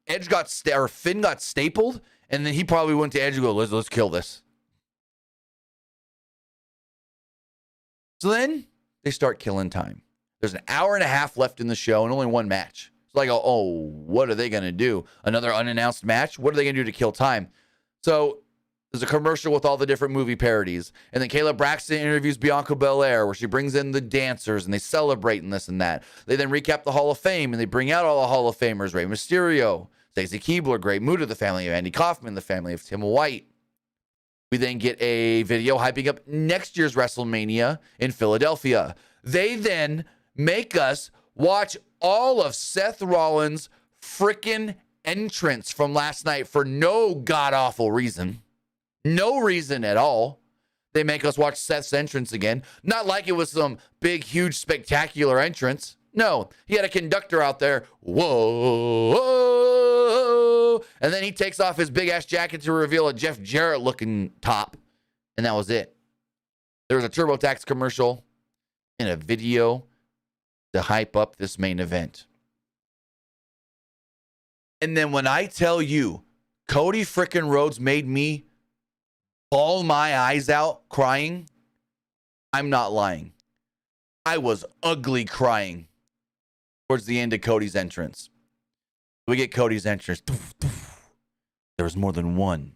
Edge got Finn got stapled, and then he probably went to Edge and go, let's kill this. So then they start killing time. There's an hour and a half left in the show and only one match. So I go, oh, what are they going to do? Another unannounced match? What are they going to do to kill time? So there's a commercial with all the different movie parodies. And then Kayla Braxton interviews Bianca Belair, where she brings in the dancers and they celebrate and this and that. They then recap the Hall of Fame and they bring out all the Hall of Famers. Rey Mysterio, Stacey Keibler, Great Muta, the family of Andy Kaufman, the family of Tim White. We then get a video hyping up next year's WrestleMania in Philadelphia. They then make us watch all of Seth Rollins' freaking entrance from last night for no god-awful reason. No reason at all. They make us watch Seth's entrance again. Not like it was some big, huge, spectacular entrance. No, he had a conductor out there. Whoa, whoa. And then he takes off his big-ass jacket to reveal a Jeff Jarrett-looking top. And that was it. There was a TurboTax commercial and a video to hype up this main event. And then when I tell you, Cody frickin' Rhodes made me bawl my eyes out crying, I'm not lying. I was ugly crying towards the end of Cody's entrance. We get Cody's entrance. There was more than one.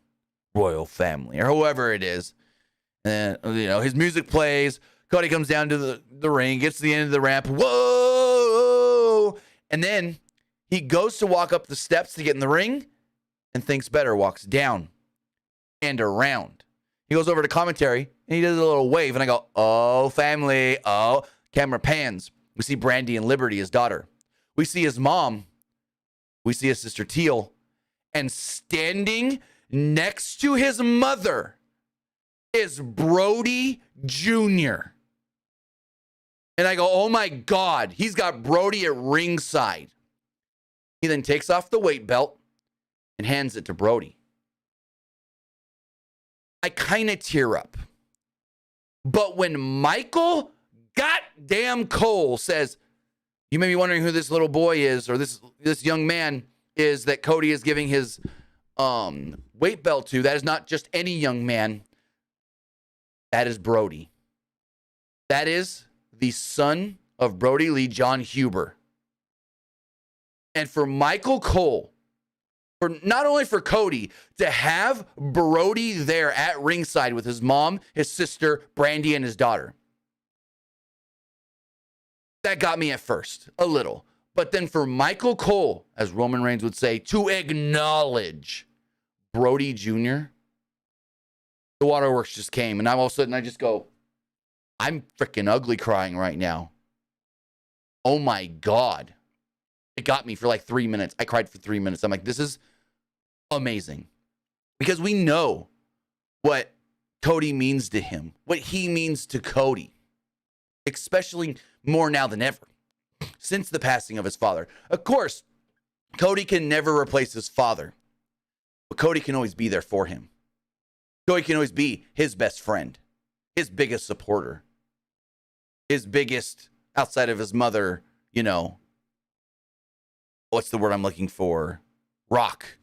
royal family or whoever it is. And, his music plays. Cody comes down to the ring, gets to the end of the ramp. Whoa! And then he goes to walk up the steps to get in the ring and thinks better, walks down and around. He goes over to commentary and he does a little wave. And I go, oh, family. Oh, camera pans. We see Brandy and Liberty, his daughter. We see his mom. We see his sister Teal. And standing next to his mother is Brody Jr. And I go, oh my God, he's got Brody at ringside. He then takes off the weight belt and hands it to Brody. I kind of tear up. But when Michael goddamn Cole says, you may be wondering who this little boy is, or this young man is that Cody is giving his weight belt to, that is not just any young man. That is Brody. That is the son of Brody Lee, John Huber. And for Michael Cole, for not only for Cody, to have Brody there at ringside with his mom, his sister, Brandy, and his daughter. That got me at first, a little. But then for Michael Cole, as Roman Reigns would say, to acknowledge Brody Jr., the waterworks just came. And all of a sudden I just go, I'm freaking ugly crying right now. Oh my God. It got me for like 3 minutes. I cried for 3 minutes. I'm like, this is amazing. Because we know what Cody means to him, what he means to Cody, especially more now than ever, since the passing of his father. Of course, Cody can never replace his father, but Cody can always be there for him. Cody can always be his best friend, his biggest supporter, his biggest, outside of his mother, what's the word I'm looking for? Rock.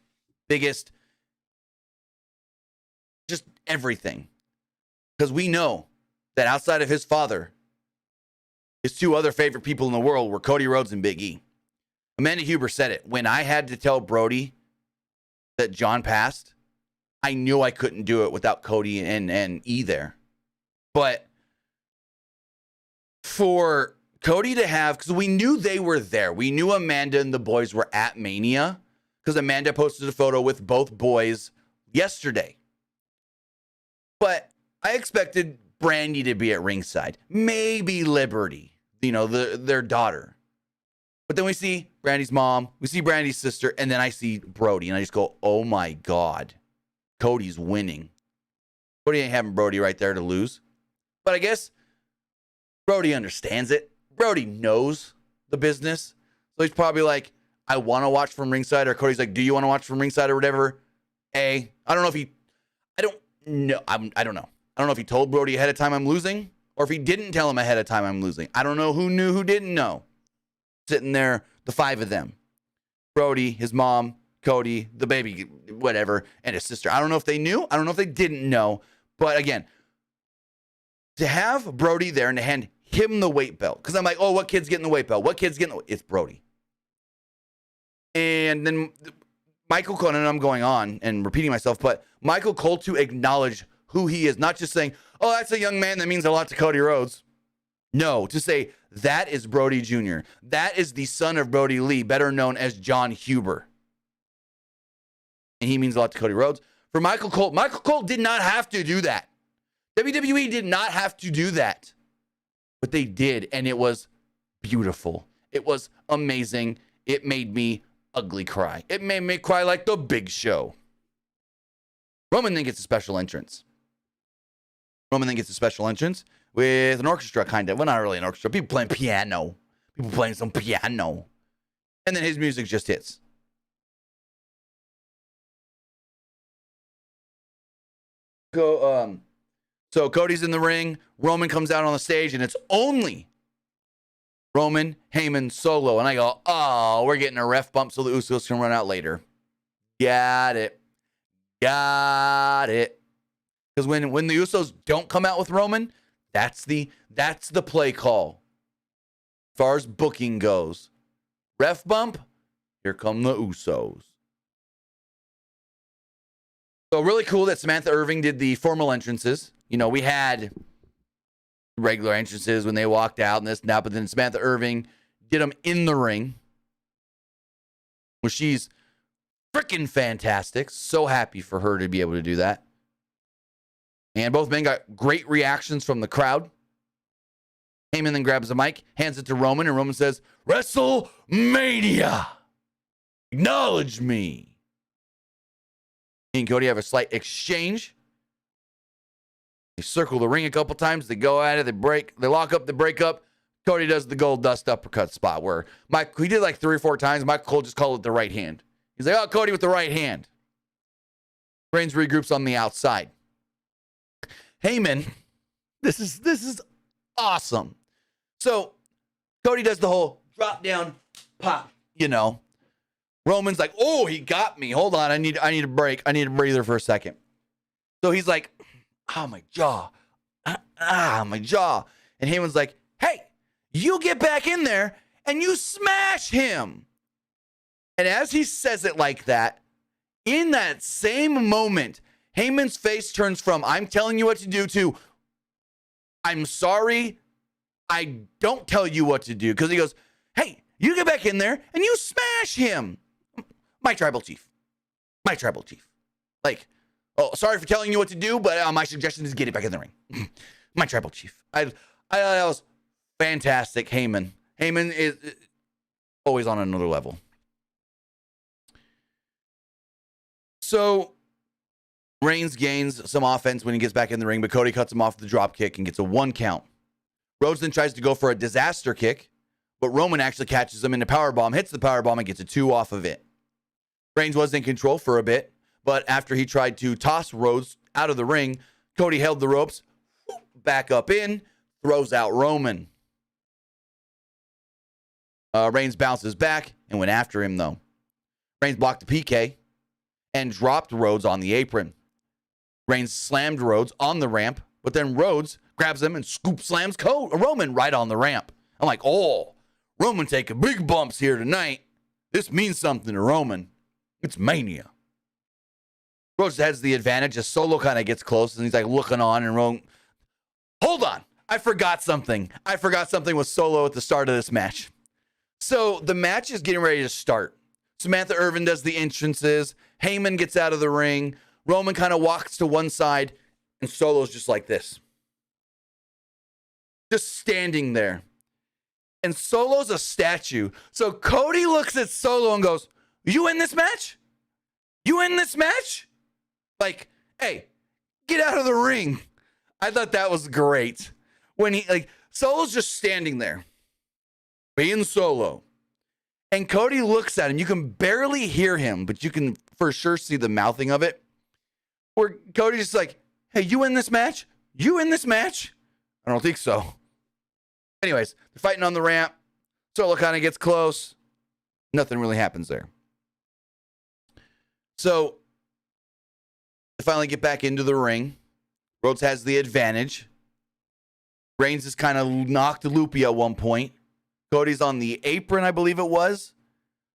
Biggest, just everything. Because we know that outside of his father, his two other favorite people in the world were Cody Rhodes and Big E. Amanda Huber said it. When I had to tell Brody that John passed, I knew I couldn't do it without Cody and E there. But for Cody to have, because we knew they were there. We knew Amanda and the boys were at Mania because Amanda posted a photo with both boys yesterday. But I expected Brandy to be at ringside. Maybe Liberty, their daughter. But then we see Brandy's mom, we see Brandy's sister, and then I see Brody, and I just go, oh my God, Cody's winning. Cody ain't having Brody right there to lose. But I guess Brody understands it. Brody knows the business. So he's probably like, I want to watch from ringside. Or Cody's like, do you want to watch from ringside or whatever? I don't know if he, I don't know. I don't know. I don't know if he told Brody ahead of time I'm losing, or if he didn't tell him ahead of time I'm losing. I don't know who knew, who didn't know. Sitting there, the five of them. Brody, his mom, Cody, the baby, whatever, and his sister. I don't know if they knew. I don't know if they didn't know. But again, to have Brody there and to hand him the weight belt, because I'm like, oh, what kid's getting the weight belt? What kid's getting the... It's Brody. And then Michael Cole, and I'm going on and repeating myself, but Michael Cole to acknowledge who he is, not just saying, oh, that's a young man that means a lot to Cody Rhodes. No, to say that is Brody Jr. That is the son of Brody Lee, better known as John Huber. And he means a lot to Cody Rhodes. For Michael Cole did not have to do that. WWE did not have to do that. But they did, and it was beautiful. It was amazing. It made me ugly cry. It made me cry like the Big Show. Roman then gets a special entrance. With an orchestra, kind of. Well, not really an orchestra. People playing piano. People playing some piano. And then his music just hits. So Cody's in the ring. Roman comes out on the stage, and it's only Roman, Heyman, Solo. And I go, oh, we're getting a ref bump so the Usos can run out later. Got it. Because when the Usos don't come out with Roman, that's the play call. As far as booking goes. Ref bump, here come the Usos. So really cool that Samantha Irving did the formal entrances. You know, we had regular entrances when they walked out and this and that, but then Samantha Irving did them in the ring. Well, she's freaking fantastic. So happy for her to be able to do that. And both men got great reactions from the crowd. Heyman then grabs the mic, hands it to Roman, and Roman says, WrestleMania! Acknowledge me. He and Cody have a slight exchange. They circle the ring a couple times. They go at it. They break. They lock up. They break up. Cody does the gold dust uppercut spot where he did like 3 or 4 times. Michael Cole just called it the right hand. He's like, oh, Cody with the right hand. Reigns regroups on the outside. Heyman, this is awesome. So Cody does the whole drop down, pop, you know. Roman's like, oh, he got me. Hold on, I need a break. I need a breather for a second. So he's like, my jaw. My jaw. And Heyman's like, hey, you get back in there and you smash him. And as he says it like that, in that same moment, Heyman's face turns from, I'm telling you what to do, to, I'm sorry, I don't tell you what to do. Because he goes, hey, you get back in there and you smash him. My tribal chief. My tribal chief. Like, oh, sorry for telling you what to do, but my suggestion is get it back in the ring. My tribal chief. I thought that was fantastic, Heyman. Heyman is always on another level. So, Reigns gains some offense when he gets back in the ring, but Cody cuts him off the drop kick and gets a 1 count. Rhodes then tries to go for a disaster kick, but Roman actually catches him in the powerbomb, hits the powerbomb, and gets a 2 off of it. Reigns was in control for a bit, but after he tried to toss Rhodes out of the ring, Cody held the ropes, back up in, throws out Roman. Reigns bounces back and went after him, though. Reigns blocked the PK and dropped Rhodes on the apron. Reigns slammed Rhodes on the ramp, but then Rhodes grabs him and scoop slams Roman right on the ramp. I'm like, oh, Roman taking big bumps here tonight. This means something to Roman. It's Mania. Rhodes has the advantage as Solo kind of gets close, and he's like looking on, and Roman, hold on, I forgot something. I forgot something with Solo at the start of this match. So the match is getting ready to start. Samantha Irvin does the entrances. Heyman gets out of the ring. Roman kind of walks to one side, and Solo's just like this. Just standing there. And Solo's a statue. So Cody looks at Solo and goes, you in this match? You in this match? Like, hey, get out of the ring. I thought that was great. When Solo's just standing there, being Solo. And Cody looks at him. You can barely hear him, but you can for sure see the mouthing of it. Where Cody's just like, hey, you in this match? You in this match? I don't think so. Anyways, they're fighting on the ramp. Solo kind of gets close. Nothing really happens there. So, they finally get back into the ring. Rhodes has the advantage. Reigns is kind of knocked loopy at one point. Cody's on the apron, I believe it was.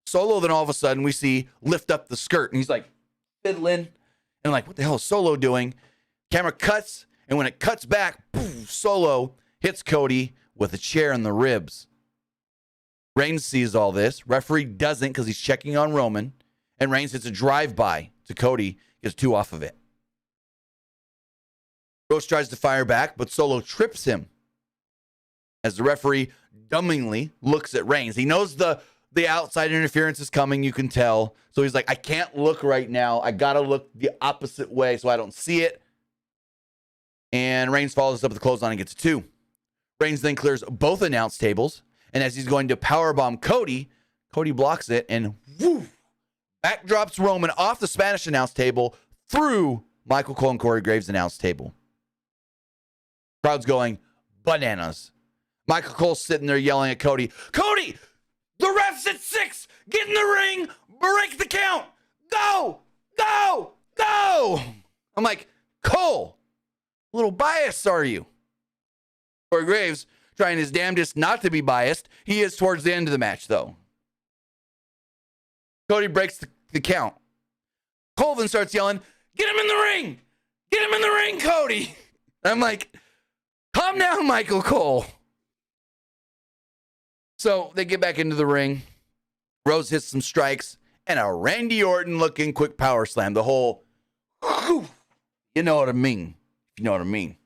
Solo, then all of a sudden, we see lift up the skirt. And he's like, fiddling. And I'm like, what the hell is Solo doing? Camera cuts. And when it cuts back, poof, Solo hits Cody with a chair in the ribs. Reigns sees all this. Referee doesn't because he's checking on Roman. And Reigns hits a drive-by to Cody. Gets 2 off of it. Rhodes tries to fire back, but Solo trips him. As the referee dumbingly looks at Reigns. He knows the outside interference is coming, you can tell. So he's like, I can't look right now. I got to look the opposite way so I don't see it. And Reigns follows up with the clothesline and gets a 2. Reigns then clears both announce tables. And as he's going to powerbomb Cody, Cody blocks it and woo, backdrops Roman off the Spanish announce table through Michael Cole and Corey Graves' announce table. Crowd's going bananas. Michael Cole's sitting there yelling at Cody, Cody, the ref's at 6. Get in the ring. Break the count. Go, go, go. I'm like, Cole, a little biased, are you? Corey Graves trying his damnedest not to be biased. He is towards the end of the match, though. Cody breaks the count. Cole then starts yelling, Get him in the ring. Get him in the ring, Cody. I'm like, calm down, Michael Cole. So they get back into the ring. Rhodes hits some strikes and a Randy Orton looking quick power slam. The whole, you know what I mean. You know what I mean.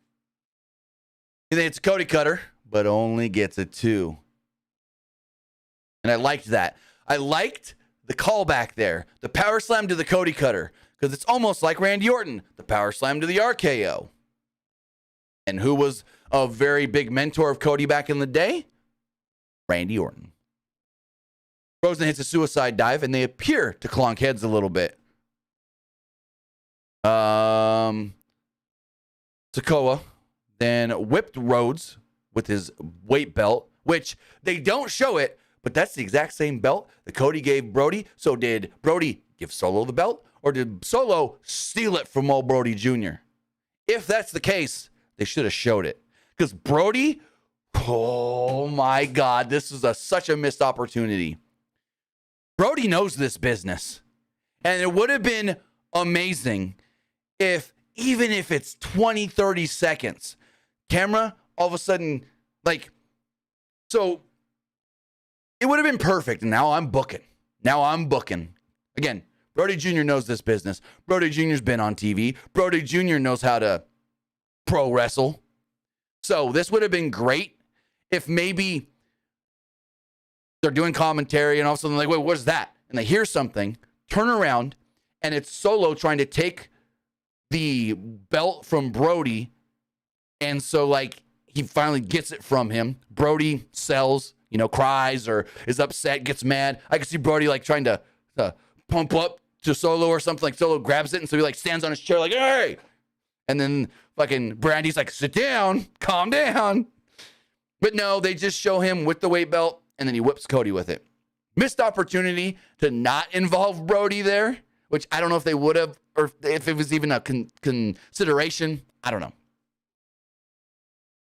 And then it's a Cody cutter, but only gets a 2. And I liked that. I liked the callback there. The power slam to the Cody cutter. Because it's almost like Randy Orton. The power slam to the RKO. And who was a very big mentor of Cody back in the day? Randy Orton. Rhodes hits a suicide dive, and they appear to clonk heads a little bit. Sikoa then whipped Rhodes with his weight belt, which they don't show it, but that's the exact same belt that Cody gave Brody. So did Brody give Solo the belt, or did Solo steal it from old Brody Jr.? If that's the case, they should have showed it. Because Brody, oh my God, this is such a missed opportunity. Brody knows this business. And it would have been amazing if, even if it's 20, 30 seconds, camera all of a sudden, like, so it would have been perfect. And now I'm booking. Again, Brody Jr. knows this business. Brody Jr.'s been on TV. Brody Jr. knows how to pro wrestle. So this would have been great if maybe they're doing commentary and all of a sudden they're like, wait, what is that? And they hear something, turn around, and it's Solo trying to take the belt from Brody. And so, like, he finally gets it from him. Brody sells, cries or is upset, gets mad. I can see Brody, like, trying to pump up to Solo or something. Like, Solo grabs it, and so he, like, stands on his chair like, hey! And then fucking Brandy's like, sit down, calm down. But no, they just show him with the weight belt, and then he whips Cody with it. Missed opportunity to not involve Brody there, which I don't know if they would have, or if it was even a consideration. I don't know.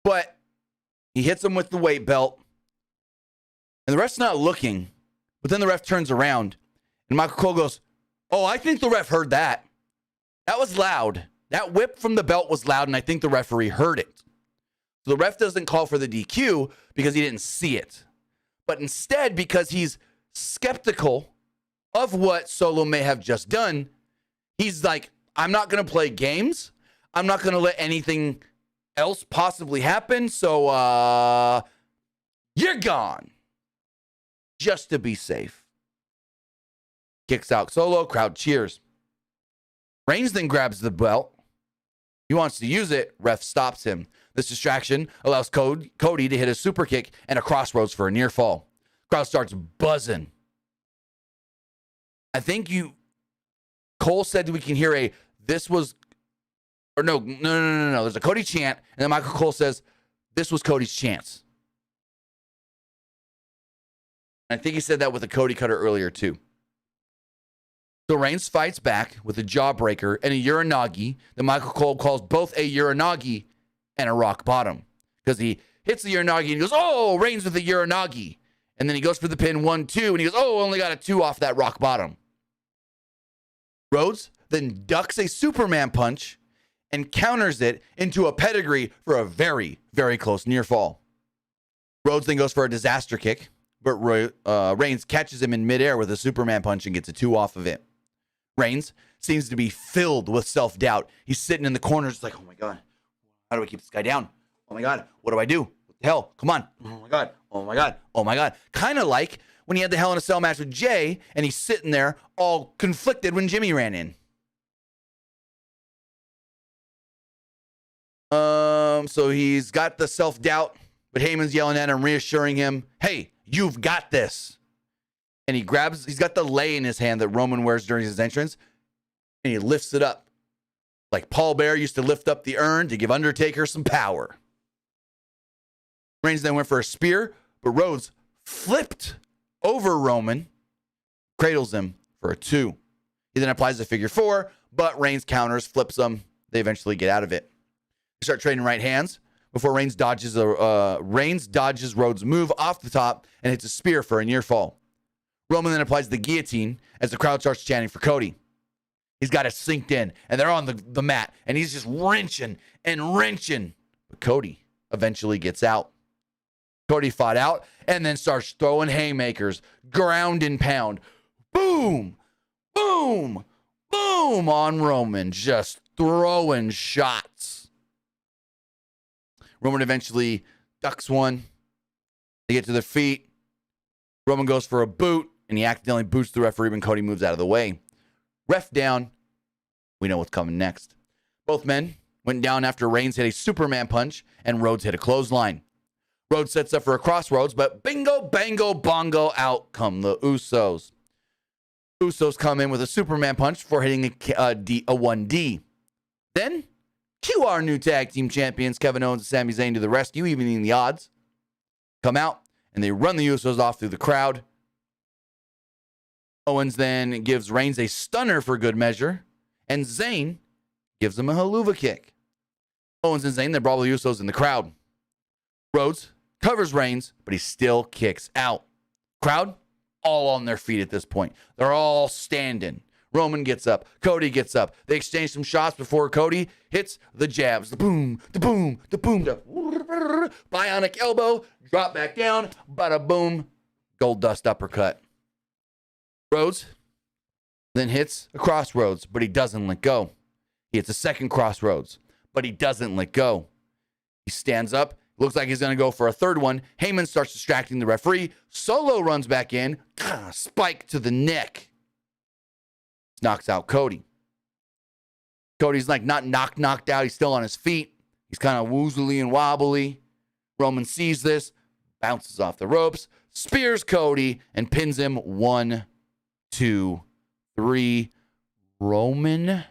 But he hits him with the weight belt, and the ref's not looking, but then the ref turns around, and Michael Cole goes, oh, I think the ref heard that. That was loud. That whip from the belt was loud, and I think the referee heard it. So the ref doesn't call for the DQ because he didn't see it. But instead, because he's skeptical of what Solo may have just done, he's like, I'm not going to play games. I'm not going to let anything else possibly happen. So, you're gone. Just to be safe. Kicks out Solo. Crowd cheers. Reigns then grabs the belt. He wants to use it. Ref stops him. This distraction allows Cody to hit a super kick and a crossroads for a near fall. Crowd starts buzzing. I think Cole said we can hear no. There's a Cody chant, and then Michael Cole says, this was Cody's chance. I think he said that with a Cody cutter earlier, too. So Reigns fights back with a jawbreaker and a Uranagi. Then Michael Cole calls both a Uranagi and a rock bottom. Because he hits the Uranagi and he goes, oh, Reigns with a Uranagi. And then he goes for the pin 1-2 and he goes, oh, only got a 2 off that rock bottom. Rhodes then ducks a Superman punch and counters it into a pedigree for a very, very close near fall. Rhodes then goes for a disaster kick, but Reigns catches him in midair with a Superman punch and gets a 2 off of it. Reigns seems to be filled with self-doubt. He's sitting in the corner just like, oh my God, how do I keep this guy down? Oh my God, what do I do? What the hell? Come on. Oh my God. Oh my God. Oh my God. Kind of like when he had the Hell in a Cell match with Jay and he's sitting there all conflicted when Jimmy ran in. So he's got the self-doubt, but Heyman's yelling at him, reassuring him, hey, you've got this. And he's got the lei in his hand that Roman wears during his entrance, and he lifts it up. Like Paul Bearer used to lift up the urn to give Undertaker some power. Reigns then went for a spear, but Rhodes flipped over Roman, cradles him for a 2. He then applies a figure 4, but Reigns counters, flips them. They eventually get out of it. They start trading right hands before Reigns dodges Rhodes' move off the top and hits a spear for a near fall. Roman then applies the guillotine as the crowd starts chanting for Cody. He's got it synced in, and they're on the mat, and he's just wrenching and wrenching. But Cody eventually gets out. Cody fought out and then starts throwing haymakers, ground and pound. Boom, boom, boom on Roman, just throwing shots. Roman eventually ducks one. They get to their feet. Roman goes for a boot, and he accidentally boots the referee when Cody moves out of the way. Ref down. We know what's coming next. Both men went down after Reigns hit a Superman punch and Rhodes hit a clothesline. Rhodes sets up for a crossroads, but bingo, bango, bongo, out come the Usos. Usos come in with a Superman punch for hitting a 1D. Then, cue our new tag team champions, Kevin Owens and Sami Zayn, to the rescue, evening the odds. Come out, and they run the Usos off through the crowd. Owens then gives Reigns a stunner for good measure, and Zayn gives him a haluva kick. Owens and Zayn then brawl the Usos in the crowd. Rhodes covers Reigns, but he still kicks out. Crowd, all on their feet at this point. They're all standing. Roman gets up. Cody gets up. They exchange some shots before Cody hits the jabs. The boom, the boom, the boom, the bionic elbow. Drop back down. Bada boom. Gold dust uppercut. Rhodes then hits a crossroads, but he doesn't let go. He hits a second crossroads, but he doesn't let go. He stands up. Looks like he's going to go for a third one. Heyman starts distracting the referee. Solo runs back in. Spike to the neck. Knocks out Cody. Cody's like not knocked out. He's still on his feet. He's kind of woozly and wobbly. Roman sees this, bounces off the ropes, spears Cody, and pins him 1, 2, 3. Roman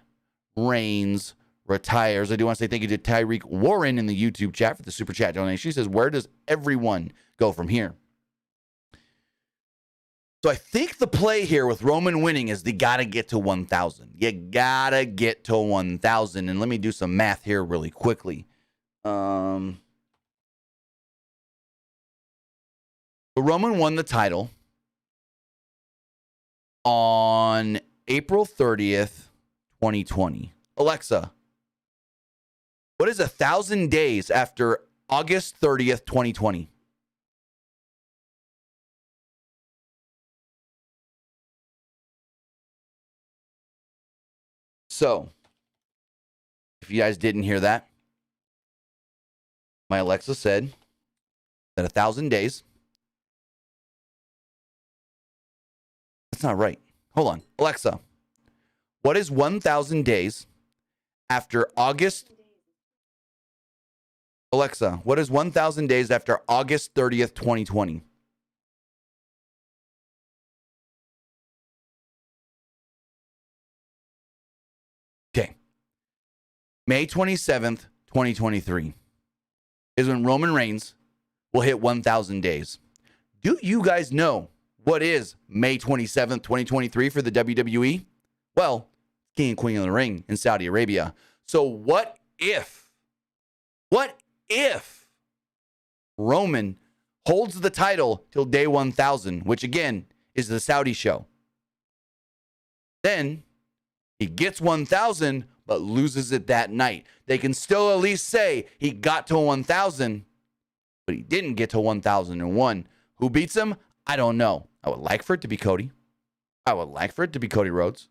Reigns retires. I do want to say thank you to Tyreek Warren in the YouTube chat for the super chat donation. She says, where does everyone go from here? So I think the play here with Roman winning is they got to get to 1,000. You got to get to 1,000. And let me do some math here really quickly. So Roman won the title on April 30th, 2020. Alexa, what is 1,000 days after August 30th, 2020? So, if you guys didn't hear that, my Alexa said that 1,000 days. That's not right. Hold on. Alexa, what is 1,000 days after August? Alexa, what is 1,000 days after August 30th, 2020? Okay. May 27th, 2023 is when Roman Reigns will hit 1,000 days. Do you guys know what is May 27th, 2023 for the WWE? Well, King and Queen of the Ring in Saudi Arabia. So what if Roman holds the title till day 1,000, which again is the Saudi show? Then he gets 1,000, but loses it that night. They can still at least say he got to 1,000, but he didn't get to 1,001. Who beats him? I don't know. I would like for it to be Cody. I would like for it to be Cody Rhodes.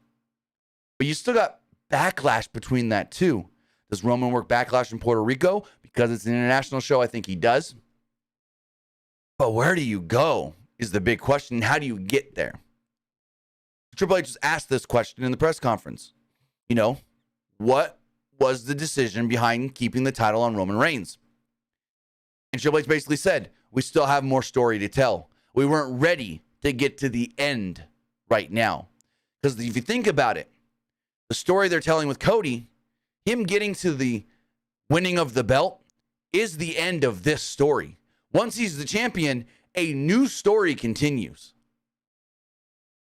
But you still got Backlash between that too. Does Roman work Backlash in Puerto Rico? Because it's an international show, I think he does. But where do you go is the big question. How do you get there? Triple H just asked this question in the press conference. You know, what was the decision behind keeping the title on Roman Reigns? And Triple H basically said, we still have more story to tell. We weren't ready to get to the end right now. Because if you think about it, the story they're telling with Cody, him getting to the winning of the belt is the end of this story. Once he's the champion, a new story continues.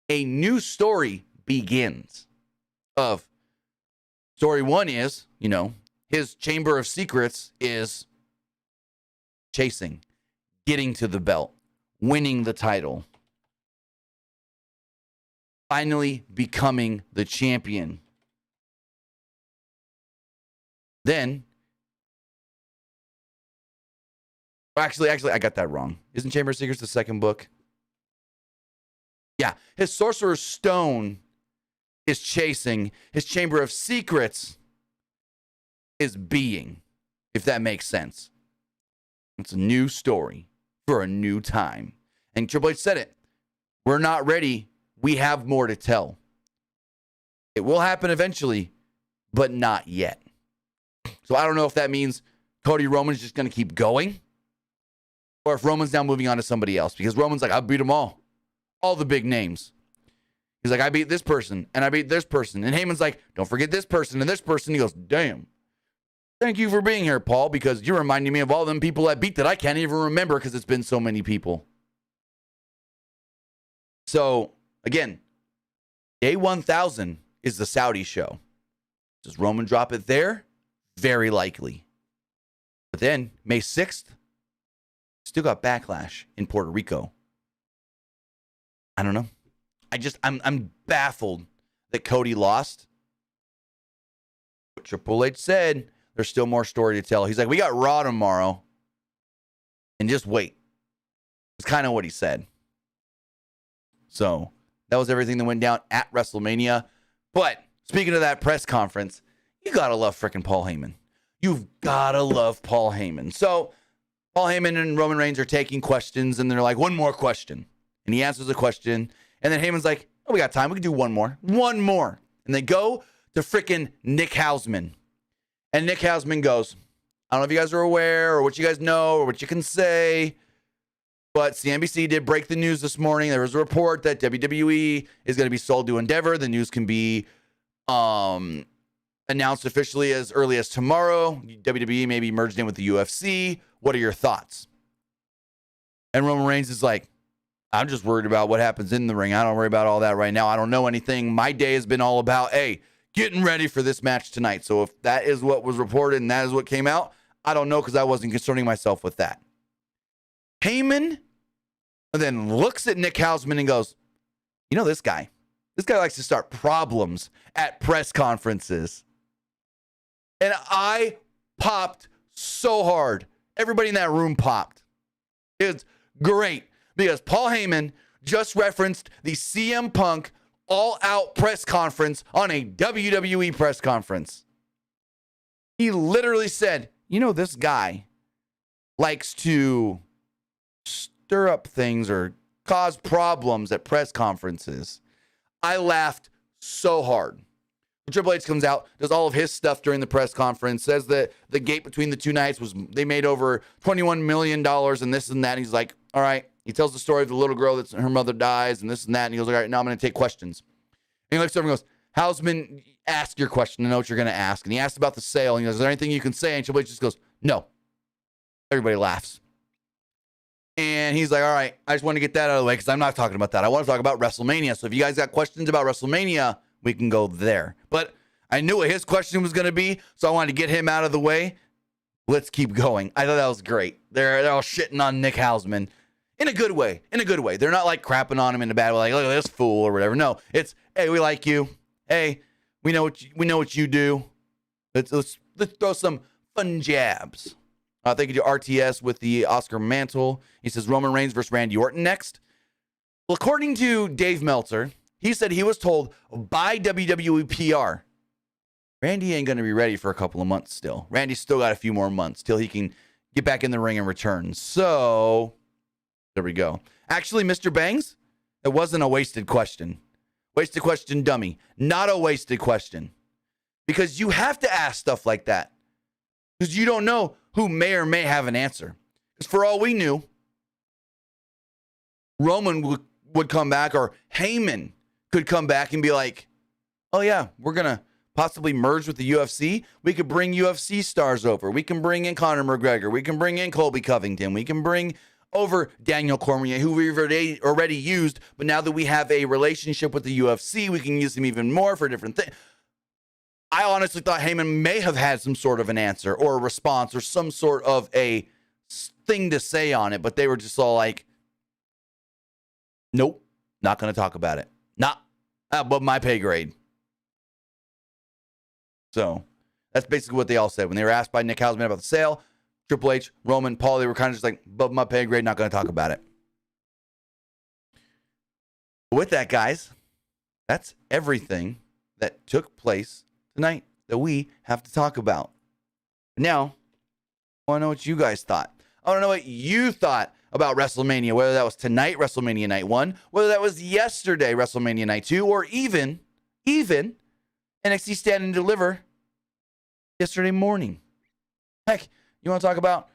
A new story begins. Of story one is, you know, his chamber of secrets is chasing, getting to the belt, winning the title, finally becoming the champion. Then, actually, I got that wrong. Isn't Chamber of Secrets the second book? Yeah, his Sorcerer's Stone is chasing. His Chamber of Secrets is being, if that makes sense. It's a new story for a new time. And Triple H said it. We're not ready. We have more to tell. It will happen eventually, but not yet. So I don't know if that means Cody Roman's just going to keep going, or if Roman's now moving on to somebody else. Because Roman's like, I beat them all the big names. He's like, I beat this person, and I beat this person. And Heyman's like, don't forget this person and this person. He goes, damn. Thank you for being here, Paul, because you're reminding me of all them people I beat that I can't even remember because it's been so many people. So, again, day 1000 is the Saudi show. Does Roman drop it there? Very likely. But then, May 6th, still got Backlash in Puerto Rico. I don't know. I'm baffled that Cody lost. But Triple H said there's still more story to tell. He's like, we got Raw tomorrow. And just wait. It's kind of what he said. So, that was everything that went down at WrestleMania. But, speaking of that press conference, you gotta love freaking Paul Heyman. You've gotta love Paul Heyman. So, Paul Heyman and Roman Reigns are taking questions, and they're like, one more question. And he answers a question, and then Heyman's like, oh, we got time. We can do one more. One more. And they go to freaking Nick Hausman. And Nick Hausman goes, I don't know if you guys are aware or what you guys know or what you can say, but CNBC did break the news this morning. There was a report that WWE is going to be sold to Endeavor. The news can be announced officially as early as tomorrow. WWE may be merged in with the UFC. What are your thoughts? And Roman Reigns is like, I'm just worried about what happens in the ring. I don't worry about all that right now. I don't know anything. My day has been all about, hey, getting ready for this match tonight. So if that is what was reported and that is what came out, I don't know because I wasn't concerning myself with that. Heyman then looks at Nick Hausman and goes, you know this guy. This guy likes to start problems at press conferences. And I popped so hard. Everybody in that room popped. It's great because Paul Heyman just referenced the CM Punk all-out press conference on a WWE press conference. He literally said, you know, this guy likes to stir up things or cause problems at press conferences. I laughed so hard. Triple H comes out, does all of his stuff during the press conference, says that the gate between the two nights was they made over $21 million and this and that. And he's like, all right. He tells the story of the little girl that's her mother dies and this and that. And he goes, all right, now I'm going to take questions. And he looks over and goes, Hausman, ask your question. I know what you're going to ask. And he asked about the sale. And he goes, is there anything you can say? And Triple H just goes, no. Everybody laughs. And he's like, all right, I just want to get that out of the way because I'm not talking about that. I want to talk about WrestleMania. So if you guys got questions about WrestleMania, we can go there. But I knew what his question was going to be, so I wanted to get him out of the way. Let's keep going. I thought that was great. They're all shitting on Nick Hausman in a good way. In a good way. They're not like crapping on him in a bad way, like, look at this fool or whatever. No, it's, hey, we like you. Hey, we know what you do. Let's throw some fun jabs. Thank you to RTS with the Oscar Mantle. He says Roman Reigns versus Randy Orton next. Well, according to Dave Meltzer, he said he was told by WWE PR, Randy ain't going to be ready for a couple of months still. Randy's still got a few more months till he can get back in the ring and return. So, there we go. Actually, Mr. Bangs, it wasn't a wasted question. Wasted question, dummy. Not a wasted question. Because you have to ask stuff like that. Because you don't know who may or may have an answer. Because for all we knew, Roman would come back, or Heyman could come back and be like, oh yeah, we're going to possibly merge with the UFC. We could bring UFC stars over. We can bring in Conor McGregor. We can bring in Colby Covington. We can bring over Daniel Cormier, who we've already used. But now that we have a relationship with the UFC, we can use him even more for different things. I honestly thought Heyman may have had some sort of an answer or a response or some sort of a thing to say on it. But they were just all like, nope, not going to talk about it. Not above my pay grade. So That's basically what they all said. When they were asked by Nick Hausman about the sale, Triple H, Roman, Paul, they were kind of just like, above my pay grade, not going to talk about it. But with that, guys, that's everything that took place tonight that we have to talk about. Now, I want to know what you guys thought. I want to know what you thought about WrestleMania, whether that was tonight, WrestleMania Night 1, whether that was yesterday, WrestleMania Night 2, or even NXT Stand and Deliver yesterday morning. Heck, you want to talk about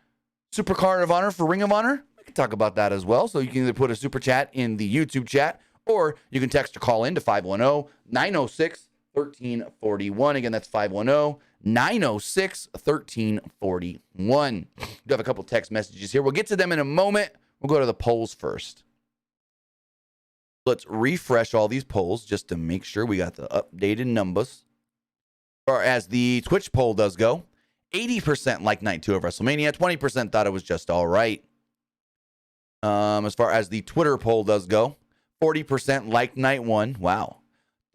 Super Card of Honor for Ring of Honor? We can talk about that as well. So you can either put a super chat in the YouTube chat, or you can text or call in to 510-906-1341. Again, that's 510-906-1341. We have a couple text messages here. We'll get to them in a moment. We'll go to the polls first. Let's refresh all these polls just to make sure we got the updated numbers. As far as the Twitch poll does go, 80% liked Night 2 of WrestleMania. 20% thought it was just all right. As far as the Twitter poll does go, 40% liked Night 1. Wow.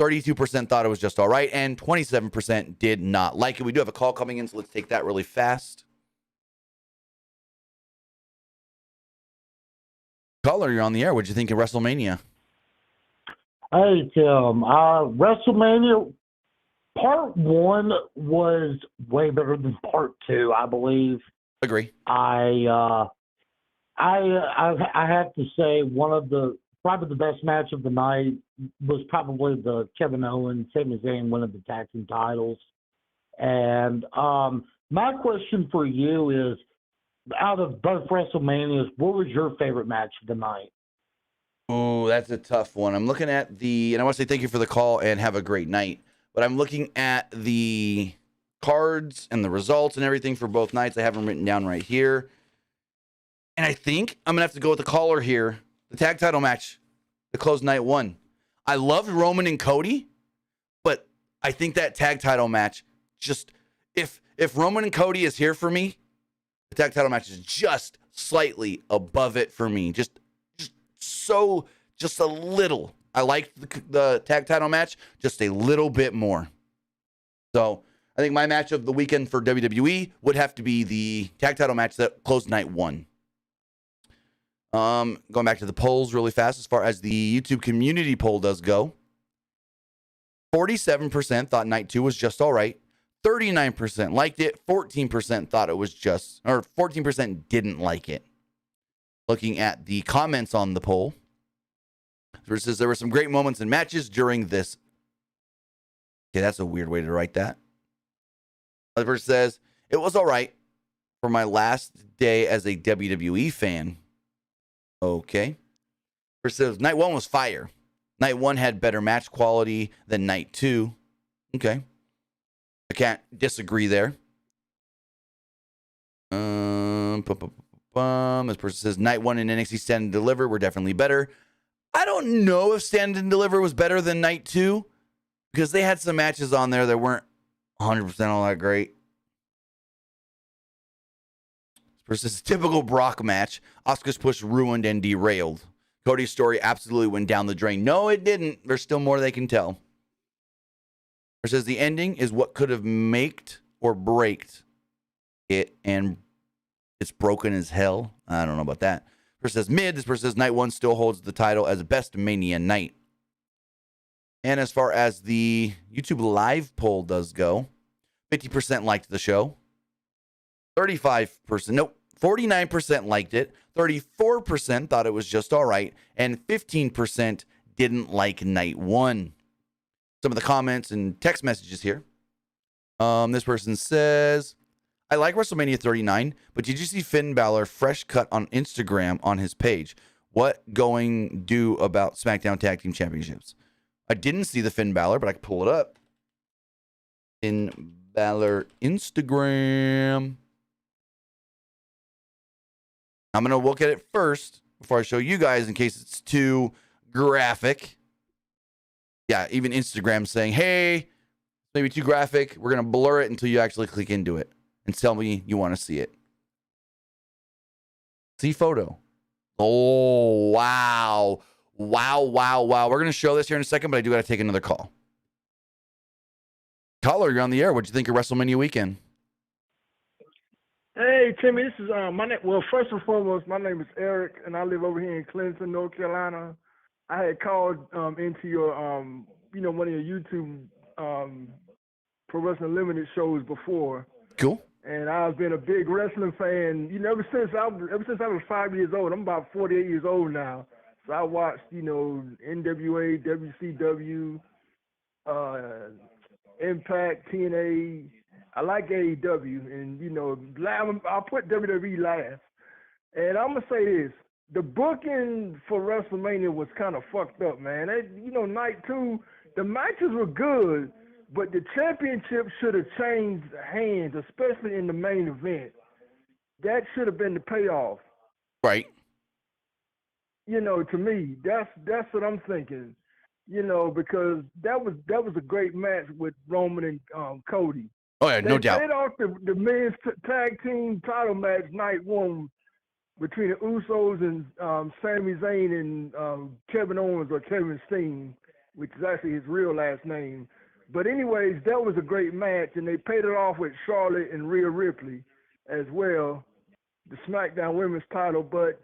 32% thought it was just all right. And 27% did not like it. We do have a call coming in, so let's take that really fast. Caller, you're on the air. What'd you think of WrestleMania? Hey, Tim. WrestleMania Part 1 was way better than Part 2, I believe. Agree. I have to say probably the best match of the night was probably the Kevin Owens, Sami Zayn winning the tag team titles. And my question for you is, out of both WrestleManias, what was your favorite match of the night? Oh, that's a tough one. I'm looking at and I want to say thank you for the call and have a great night. But I'm looking at the cards and the results and everything for both nights. I have them written down right here. And I think I'm going to have to go with the caller here. The tag title match, the closed Night 1. I loved Roman and Cody, but I think that tag title match, just if Roman and Cody is here for me, the tag title match is just slightly above it for me. Just a little. I liked the tag title match just a little bit more. So I think my match of the weekend for WWE would have to be the tag title match that closed Night 1. Going back to the polls really fast, as far as the YouTube community poll does go, 47% thought Night 2 was just all right. 39% liked it. 14% thought it was 14% didn't like it. Looking at the comments on the poll, versus there were some great moments and matches during this. Okay, that's a weird way to write that. The verse says, it was all right for my last day as a WWE fan. Okay. Verse says, Night 1 was fire. Night 1 had better match quality than Night 2. Okay. I can't disagree there. This person says, Night 1 and NXT Stand and Deliver were definitely better. I don't know if Stand and Deliver was better than Night 2 because they had some matches on there that weren't 100% all that great. This person says, typical Brock match. Asuka's push ruined and derailed. Cody's story absolutely went down the drain. No, it didn't. There's still more they can tell. It says the ending is what could have maked or braked it, and it's broken as hell. I don't know about that. This person says mid. This person says Night 1 still holds the title as best Mania night. And as far as the YouTube live poll does go, 50% liked the show. 49% liked it. 34% thought it was just all right. And 15% didn't like Night 1. Some of the comments and text messages here. This person says, I like WrestleMania 39, but did you see Finn Balor fresh cut on Instagram on his page? What going do about SmackDown Tag Team Championships? I didn't see the Finn Balor, but I can pull it up. Finn Balor Instagram. I'm going to look at it first before I show you guys in case it's too graphic. Yeah, even Instagram saying, hey, maybe too graphic. We're going to blur it until you actually click into it and tell me you want to see it. See photo. Oh, wow. Wow. We're going to show this here in a second, but I do got to take another call. caller. You're on the air. What'd you think of WrestleMania weekend? Hey, Timmy, this is my name. Well, first and foremost, my name is Eric, and I live over here in Clinton, North Carolina. I had called into your, one of your YouTube Pro Wrestling Limited shows before. Cool. And I've been a big wrestling fan, ever since I was 5 years old. I'm about 48 years old now. So I watched, NWA, WCW, Impact, TNA. I like AEW, and I'll put WWE last. And I'm gonna say this: the booking for WrestleMania was kind of fucked up, man. Night 2, the matches were good, but the championship should have changed hands, especially in the main event. That should have been the payoff. Right. To me, that's what I'm thinking. Because that was a great match with Roman and Cody. Oh, yeah, no doubt. They played off the men's tag team title match night 1 between the Usos and Sami Zayn and Kevin Owens, or Kevin Steen, which is actually his real last name. But anyways, that was a great match, and they paid it off with Charlotte and Rhea Ripley as well, the SmackDown Women's title. But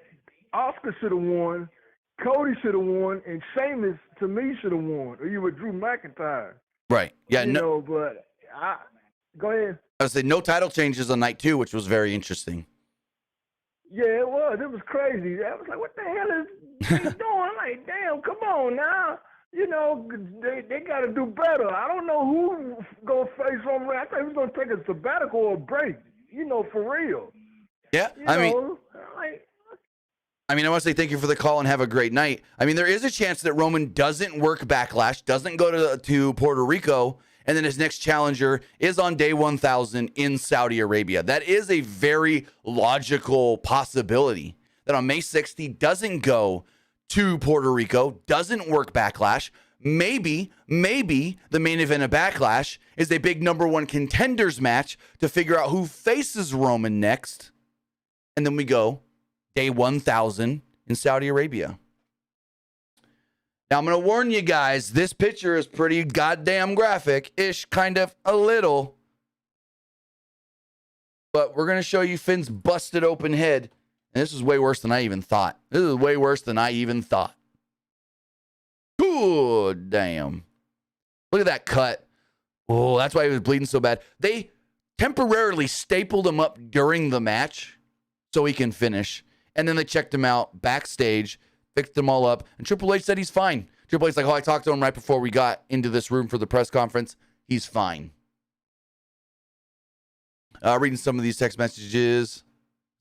Asuka should have won, Cody should have won, and Sheamus, to me, should have won. Or you were Drew McIntyre. Right. Yeah. But go ahead. I would say no title changes on night 2, which was very interesting. Yeah, it was. It was crazy. I was like, what the hell is he doing? I'm like, damn, come on now. They got to do better. I don't know who going to face Roman Reigns. I thought he was going to take a sabbatical or a break, for real. Yeah, I want to say thank you for the call and have a great night. I mean, there is a chance that Roman doesn't work Backlash, doesn't go to Puerto Rico, and then his next challenger is on day 1,000 in Saudi Arabia. That is a very logical possibility that on May 6th, he doesn't go to Puerto Rico, doesn't work Backlash. Maybe the main event of Backlash is a big number 1 contenders match to figure out who faces Roman next. And then we go day 1,000 in Saudi Arabia. Now, I'm going to warn you guys, this picture is pretty goddamn graphic-ish, kind of a little. But we're going to show you Finn's busted open head. And this is way worse than I even thought. Good damn. Look at that cut. Oh, that's why he was bleeding so bad. They temporarily stapled him up during the match so he can finish. And then they checked him out backstage, fixed them all up, and Triple H said he's fine. Triple H's like, I talked to him right before we got into this room for the press conference. He's fine. Reading some of these text messages.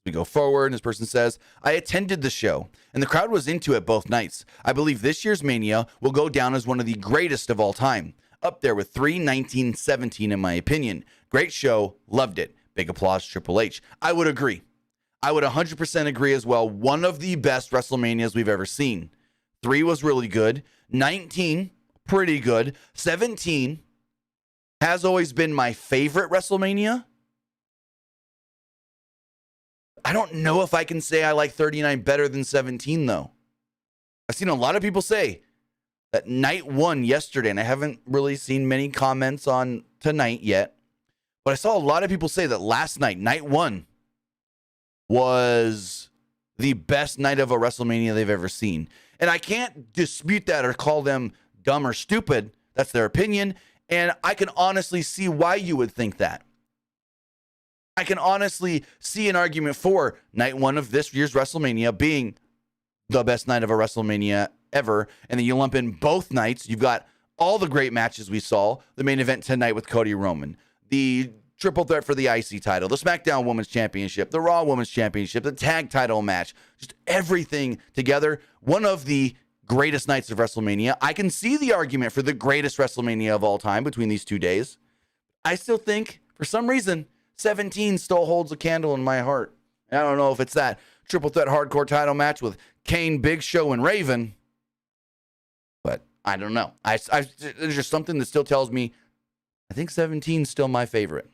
We go forward, and this person says, I attended the show, and the crowd was into it both nights. I believe this year's Mania will go down as one of the greatest of all time. Up there with 1917, in my opinion. Great show. Loved it. Big applause, Triple H. I would agree. I would 100% agree as well. One of the best WrestleManias we've ever seen. 3 was really good. 19, pretty good. 17 has always been my favorite WrestleMania. I don't know if I can say I like 39 better than 17, though. I've seen a lot of people say that night 1 yesterday, and I haven't really seen many comments on tonight yet, but I saw a lot of people say that last night, night 1, was the best night of a WrestleMania they've ever seen. And I can't dispute that or call them dumb or stupid. That's their opinion. And I can honestly see why you would think that. I can honestly see an argument for night 1 of this year's WrestleMania being the best night of a WrestleMania ever. And then you lump in both nights. You've got all the great matches we saw. The main event tonight with Cody Roman. The triple threat for the IC title. The SmackDown Women's Championship. The Raw Women's Championship. The tag title match. Just everything together. One of the greatest nights of WrestleMania. I can see the argument for the greatest WrestleMania of all time between these 2 days. I still think, for some reason, 17 still holds a candle in my heart. I don't know if it's that triple threat hardcore title match with Kane, Big Show, and Raven, but I don't know. There's just something that still tells me I think 17 is still my favorite.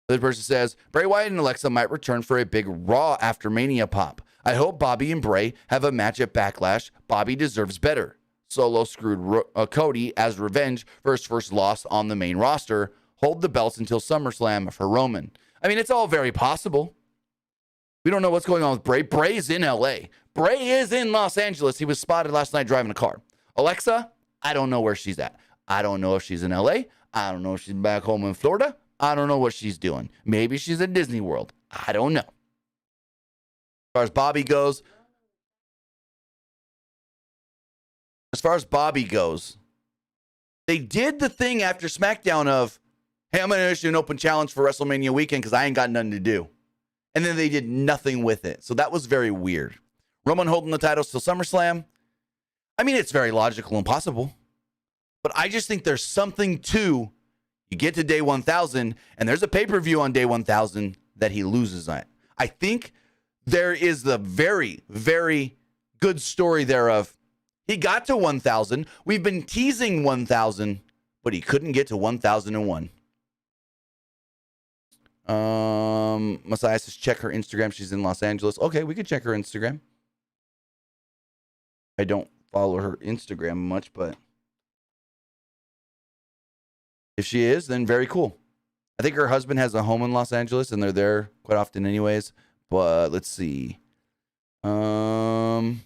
The other person says, Bray Wyatt and Alexa might return for a big Raw after Mania pop. I hope Bobby and Bray have a match at Backlash. Bobby deserves better. Solo screwed Cody as revenge for his first loss on the main roster. Hold the belts until SummerSlam for Roman. I mean, it's all very possible. We don't know what's going on with Bray. Bray is in LA. Bray is in Los Angeles. He was spotted last night driving a car. Alexa, I don't know where she's at. I don't know if she's in LA. I don't know if she's back home in Florida. I don't know what she's doing. Maybe she's at Disney World. I don't know. As far as Bobby goes, they did the thing after SmackDown of, hey, I'm going to issue an open challenge for WrestleMania weekend because I ain't got nothing to do. And then they did nothing with it. So that was very weird. Roman holding the titles till SummerSlam. I mean, it's very logical and possible. But I just think there's something to, you get to day 1,000, and there's a pay-per-view on day 1,000 that he loses on. I think there is the very, very good story there of, he got to 1,000. We've been teasing 1,000, but he couldn't get to 1,001. Messiah says, check her Instagram. She's in Los Angeles. Okay, we could check her Instagram. I don't follow her Instagram much, but if she is, then very cool. I think her husband has a home in Los Angeles, and they're there quite often anyways. But let's see. Instagram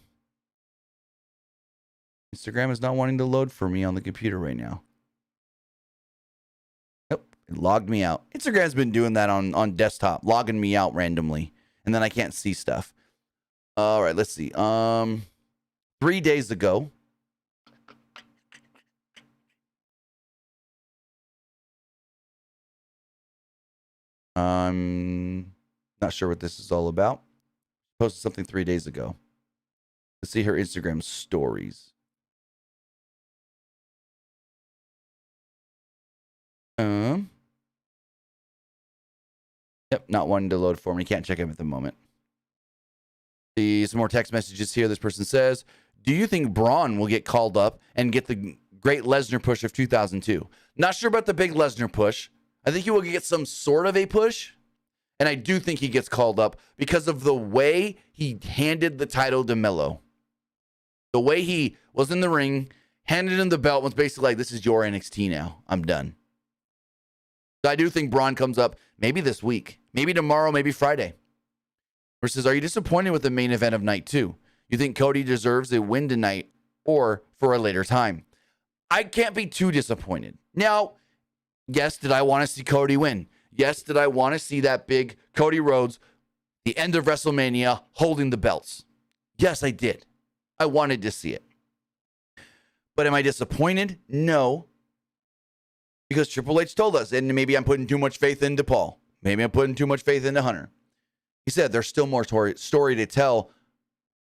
is not wanting to load for me on the computer right now. Nope, it logged me out. Instagram's been doing that on desktop, logging me out randomly, and then I can't see stuff. All right, let's see. 3 days ago, I'm not sure what this is all about. Posted something 3 days ago. Let's see her Instagram stories. Yep, not wanting to load for me. Can't check him at the moment. See some more text messages here. This person says, do you think Braun will get called up and get the great Lesnar push of 2002? Not sure about the big Lesnar push. I think he will get some sort of a push. And I do think he gets called up because of the way he handed the title to Melo. The way he was in the ring, handed him the belt, was basically like, this is your NXT now. I'm done. So I do think Braun comes up maybe this week, maybe tomorrow, maybe Friday. Versus, are you disappointed with the main event of night 2? You think Cody deserves a win tonight or for a later time? I can't be too disappointed. Now, yes, did I want to see Cody win? Yes, did I want to see that big Cody Rhodes, the end of WrestleMania, holding the belts? Yes, I did. I wanted to see it. But am I disappointed? No. Because Triple H told us, and maybe I'm putting too much faith into Paul. Maybe I'm putting too much faith into Hunter. He said there's still more story to tell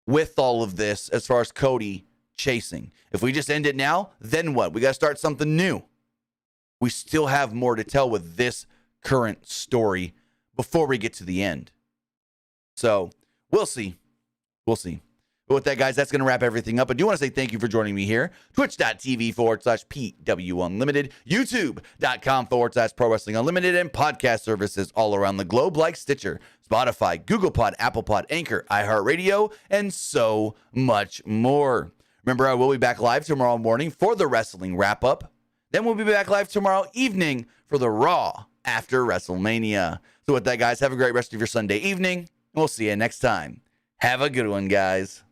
with all of this as far as Cody chasing. If we just end it now, then what? We got to start something new. We still have more to tell with this current story before we get to the end. So we'll see. We'll see. But with that, guys, that's going to wrap everything up. I do want to say thank you for joining me here. Twitch.tv/PW Unlimited, YouTube.com/Pro Wrestling Unlimited, and podcast services all around the globe like Stitcher, Spotify, Google Pod, Apple Pod, Anchor, iHeartRadio, and so much more. Remember, I will be back live tomorrow morning for the wrestling wrap-up. Then we'll be back live tomorrow evening for the Raw after WrestleMania. So with that, guys, have a great rest of your Sunday evening, and we'll see you next time. Have a good one, guys.